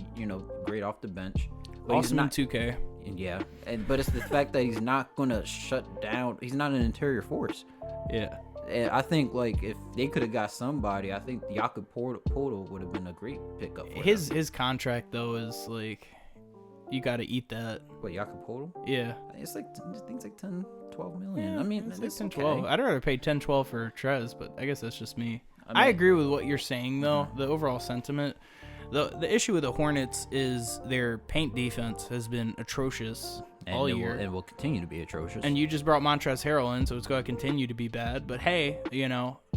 Great off the bench. But awesome in 2K. Yeah, but it's the fact that he's not gonna shut down. He's not an interior force. Yeah. And I think if they could have got somebody, I think Jakob Poeltl would have been a great pickup for his contract though is you got to eat that. What, Jakob Poeltl? Yeah. It's 10, 12 million. Yeah, I mean, it's 10, okay. 12. I'd rather pay 10, 12 for Trez, but I guess that's just me. I agree with what you're saying though. The overall sentiment. The issue with the Hornets is their paint defense has been atrocious all year. And will continue to be atrocious. And you just brought Montrezl Harrell in, so it's going to continue to be bad. But hey,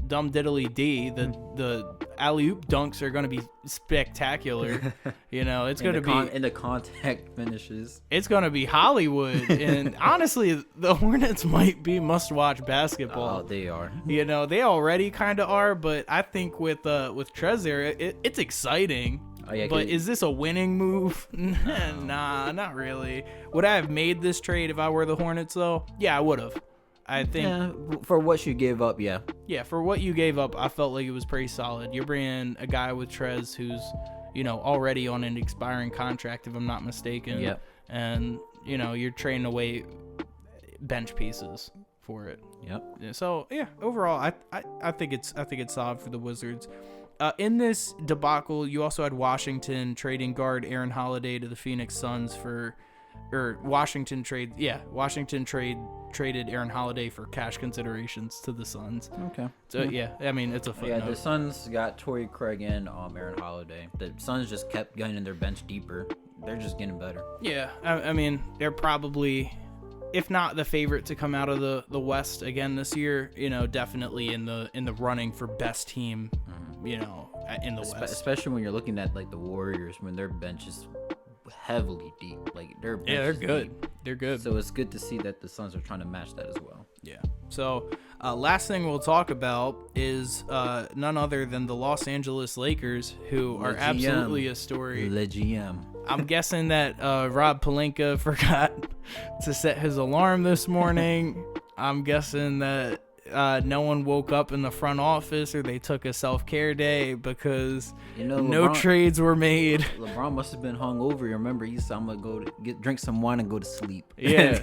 dumb diddly D, the alley-oop dunks are going to be spectacular. It's going to be... in the contact finishes. It's going to be Hollywood. And honestly, the Hornets might be must-watch basketball. Oh, they are. They already kind of are, but I think with Trez there, it's exciting. Oh, yeah, but is this a winning move? Nah, not really. Would I have made this trade if I were the Hornets, though? Yeah, I would have. I think. Yeah, for what you gave up, yeah. Yeah, for what you gave up, I felt like it was pretty solid. You're bringing a guy with Trez who's, already on an expiring contract, if I'm not mistaken. Yep. And, you're trading away bench pieces for it. Yep. So, yeah, overall, I think it's solid for the Wizards. In this debacle, you also had Washington trading guard Aaron Holiday to the Phoenix Suns Washington traded Aaron Holiday for cash considerations to the Suns. Okay. So yeah, I mean it's a footnote. Yeah, the Suns got Torrey Craig and Aaron Holiday. The Suns just kept getting their bench deeper. They're just getting better. Yeah, I mean they're probably, if not the favorite to come out of the West again this year, definitely in the running for best team, in the West. Especially when you're looking at the Warriors, when their bench is heavily deep. They're good. Deep. They're good. So it's good to see that the Suns are trying to match that as well. Yeah. So last thing we'll talk about is none other than the Los Angeles Lakers, who are absolutely a story. Le GM. I'm guessing that Rob Pelinka forgot to set his alarm this morning. I'm guessing that no one woke up in the front office or they took a self-care day because no trades were made. LeBron must have been hungover. You remember he said, I'm going to drink some wine and go to sleep. Yeah.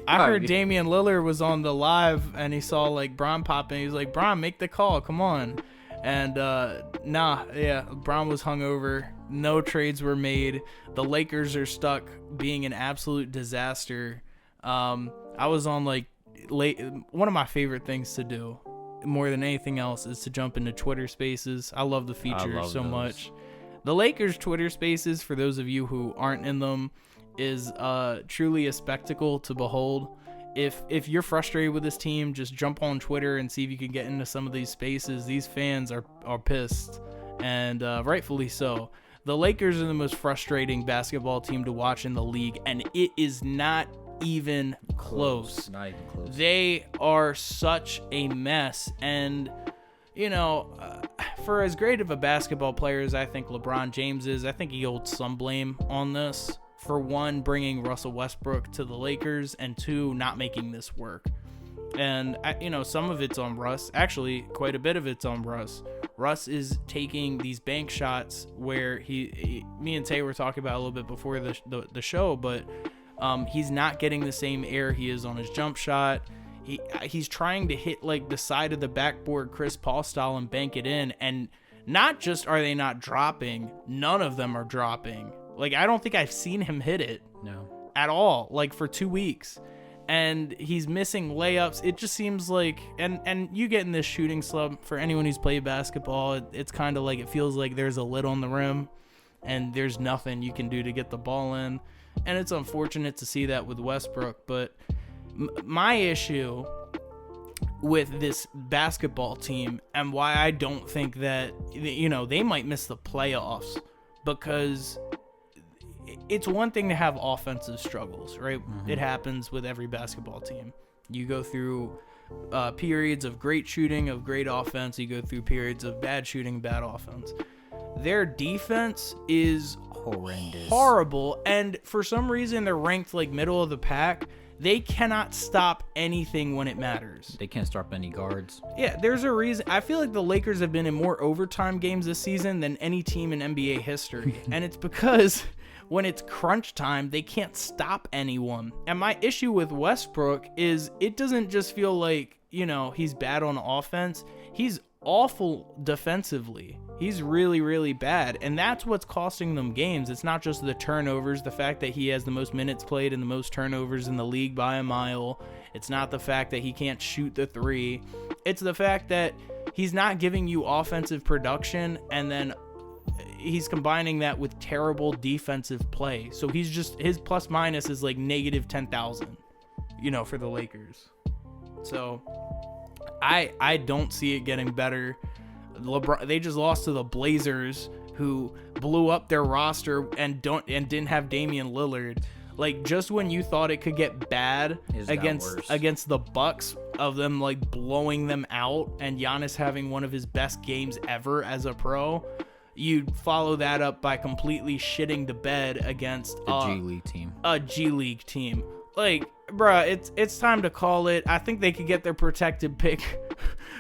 I heard Damian Lillard was on the live and he saw Bron pop in. He was like, Bron, make the call. Come on. And Bron was hungover. No trades were made. The Lakers are stuck being an absolute disaster. I was on one of my favorite things to do more than anything else is to jump into Twitter Spaces. I love the feature so much. The Lakers Twitter Spaces, for those of you who aren't in them, is truly a spectacle to behold. If you're frustrated with this team, just jump on Twitter and see if you can get into some of these spaces. These fans are pissed, and rightfully so. The Lakers are the most frustrating basketball team to watch in the league, and it is not even close. Not even close. They are such a mess, and for as great of a basketball player as I think LeBron James is, I think he holds some blame on this. For one, bringing Russell Westbrook to the Lakers, and two, not making this work. And some of it's on Russ. Actually, quite a bit of it's on Russ. Russ is taking these bank shots where me and Tay were talking about a little bit before the show, but he's not getting the same air he is on his jump shot. He's trying to hit like the side of the backboard Chris Paul style and bank it in, and not just are they not dropping, none of them are dropping. Like, I don't think I've seen him hit it. No. At all, like for 2 weeks. And he's missing layups. It just seems like, and you get in this shooting slump. For anyone who's played basketball, it's kind of like, it feels like there's a lid on the rim and there's nothing you can do to get the ball in. And it's unfortunate to see that with Westbrook. But my issue with this basketball team, and why I don't think that, they might miss the playoffs, because it's one thing to have offensive struggles, right? Mm-hmm. It happens with every basketball team. You go through periods of great shooting, of great offense. You go through periods of bad shooting, bad offense. Their defense is horrible, and for some reason they're ranked like middle of the pack. They cannot stop anything when it matters. They can't stop any guards. Yeah, there's a reason. I feel like the Lakers have been in more overtime games this season than any team in NBA history, and it's because when it's crunch time, they can't stop anyone. And my issue with Westbrook is it doesn't just feel like, he's bad on offense. He's awful defensively. He's really, really bad. And that's what's costing them games. It's not just the turnovers, the fact that he has the most minutes played and the most turnovers in the league by a mile. It's not the fact that he can't shoot the three. It's the fact that he's not giving you offensive production, and then he's combining that with terrible defensive play. So his plus minus is like negative 10,000, for the Lakers. So I don't see it getting better. LeBron, they just lost to the Blazers, who blew up their roster and didn't have Damian Lillard. Like, just when you thought it could get bad against the Bucks, of them like blowing them out and Giannis having one of his best games ever as a pro, you'd follow that up by completely shitting the bed against a G League team. A G League team. Like, bruh, it's time to call it. I think they could get their protected pick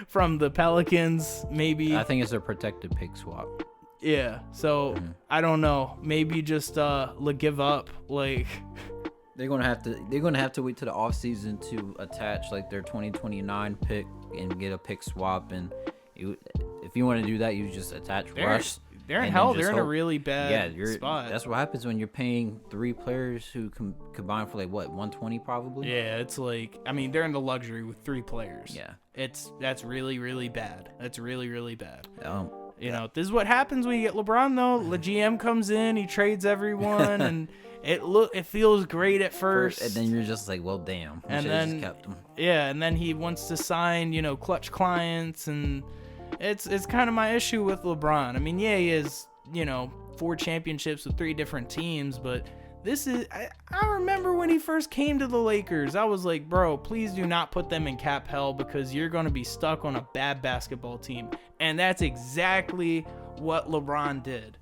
from the Pelicans, maybe. I think it's a protected pick swap. Yeah, so I don't know. Maybe just give up. Like, they're gonna have to wait to the offseason to attach like their 2029 pick and get a pick swap. And if you want to do that, you just attach Russ. They're in hell. They're in a really bad spot. That's what happens when you're paying 3 players who can combine for like what, 120 probably. Yeah, it's like, I mean, they're in the luxury with 3 players. Yeah, that's really, really bad. That's really, really bad. This is what happens when you get LeBron though. The GM comes in, he trades everyone, and it feels great at first, and then you're just like, well, damn. And then just kept him. Yeah, and then he wants to sign, clutch clients, and it's kind of my issue with LeBron. I mean, yeah, he has 4 championships with 3 different teams, but this is I remember when he first came to the Lakers, I was like, bro, please do not put them in cap hell, because you're going to be stuck on a bad basketball team. And that's exactly what LeBron did.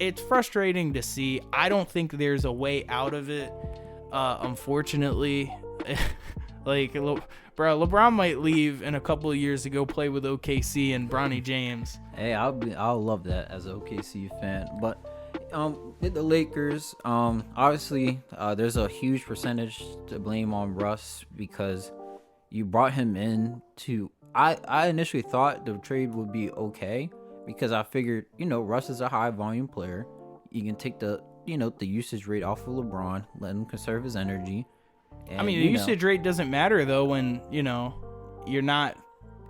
It's frustrating to see. I don't think there's a way out of it, unfortunately. Like, LeBron might leave in a couple of years to go play with OKC and Bronny James. Hey, I'll love that as an OKC fan. But with the Lakers, obviously there's a huge percentage to blame on Russ, because you brought him in to. I initially thought the trade would be okay, because I figured Russ is a high volume player. You can take the usage rate off of LeBron, let him conserve his energy. And, I mean, the usage rate doesn't matter though when you're not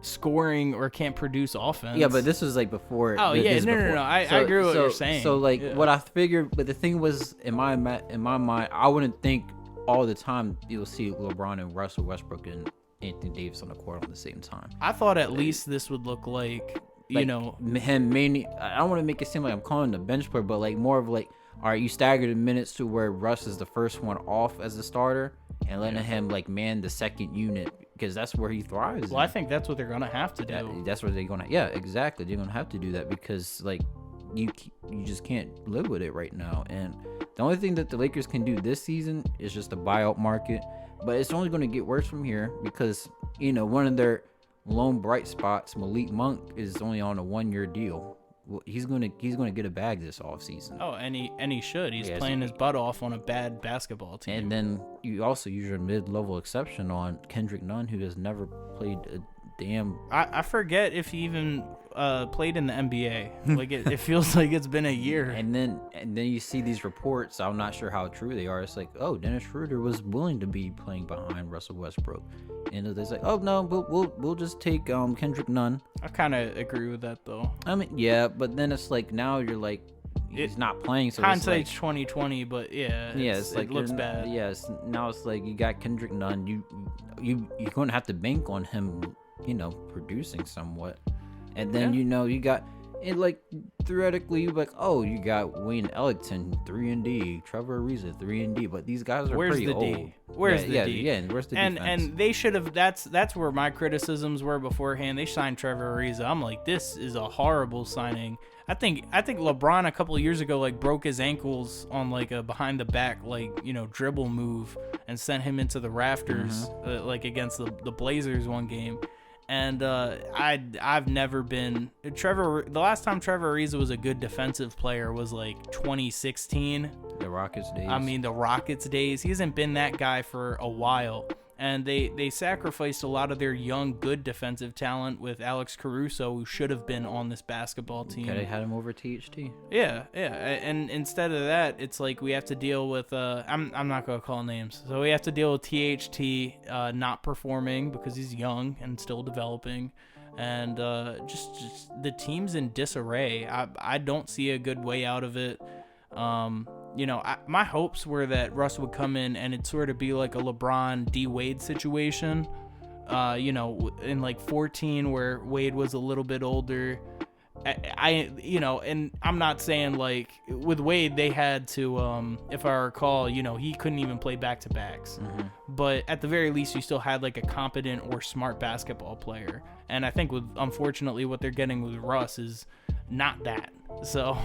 scoring or can't produce offense. Yeah, but this was like before. Oh yeah, no. I agree with what you're saying. So what I figured, but the thing was, in my mind, I wouldn't think all the time you'll see LeBron and Russell Westbrook and Anthony Davis on the court at the same time. I thought at least this would look like him mainly. I don't want to make it seem like I'm calling him the bench player, but like more of like, all right, you stagger the minutes to where Russ is the first one off as a starter, and letting him like man the second unit, because that's where he thrives. Well, I think that's what they're gonna have to do. That's what they're gonna. Yeah, exactly. They're gonna have to do that, because like you just can't live with it right now. And the only thing that the Lakers can do this season is just the buyout market. But it's only going to get worse from here, because one of their lone bright spots, Malik Monk, is only on a 1-year deal. Well, he's gonna get a bag this offseason. Oh, and he should. He's playing his butt off on a bad basketball team. And then you also use your mid-level exception on Kendrick Nunn, who has never played a damn. I forget if he even played in the NBA. Like it feels like it's been a year. And then you see these reports. I'm not sure how true they are. It's like, oh, Dennis Schroeder was willing to be playing behind Russell Westbrook, and it's like, oh no, we'll just take Kendrick Nunn. I kind of agree with that though. I mean, yeah, but then it's like now you're like, he's not playing. So hindsight's it's 2020, but it's like, it looks bad. Yes, now it's like you got Kendrick Nunn. You're going to have to bank on him, producing somewhat. And then you got it, like theoretically you like, oh, you got Wayne Ellington 3-and-D, Trevor Ariza 3-and-D, but these guys are pretty old. Where's the D? Yeah, where's the defense? And they should have. That's where my criticisms were beforehand. They signed Trevor Ariza. I'm like, this is a horrible signing. I think LeBron a couple of years ago like broke his ankles on like a behind the back dribble move and sent him into the rafters like against the Blazers one game. And I've never been Trevor. The last time Trevor Ariza was a good defensive player was like 2016. The Rockets days. I mean, the Rockets days. He hasn't been that guy for a while. And they sacrificed a lot of their young, good defensive talent with Alex Caruso, who should have been on this basketball team. Okay, they had him over THT. Yeah. And instead of that, it's like we have to deal with I'm not gonna call names. So we have to deal with THT not performing because he's young and still developing, and just the team's in disarray. I don't see a good way out of it. My hopes were that Russ would come in and it'd sort of be like a LeBron D Wade situation, in like 14 where Wade was a little bit older. And I'm not saying like with Wade they had to, if I recall, he couldn't even play back-to-backs, but at the very least you still had like a competent or smart basketball player. And I think unfortunately what they're getting with Russ is not that. So,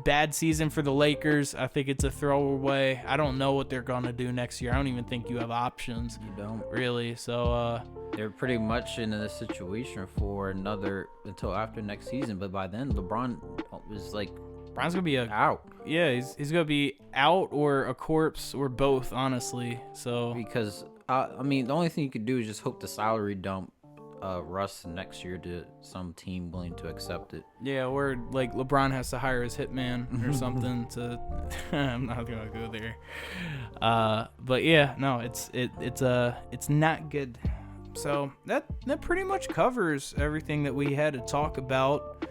bad season for the Lakers. I think it's a throwaway. I don't know what they're going to do next year. I don't even think you have options. You don't. Really. So, they're pretty much in a situation for until after next season. But by then, LeBron is like... LeBron's going to be out. Yeah, he's going to be out or a corpse or both, honestly. So because, the only thing you could do is just hope the salary dump Russ next year to some team willing to accept it. Yeah, or like LeBron has to hire his hitman or something to. I'm not gonna go there. But yeah, no, it's not good. So that pretty much covers everything that we had to talk about.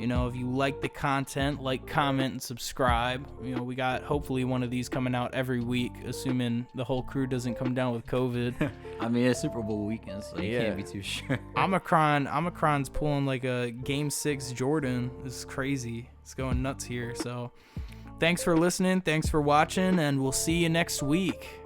If you like the content, like, comment, and subscribe. We got hopefully one of these coming out every week, assuming the whole crew doesn't come down with COVID. It's Super Bowl weekend, so you can't be too sure. Omicron's pulling like a Game 6 Jordan. This is crazy. It's going nuts here. So thanks for listening. Thanks for watching, and we'll see you next week.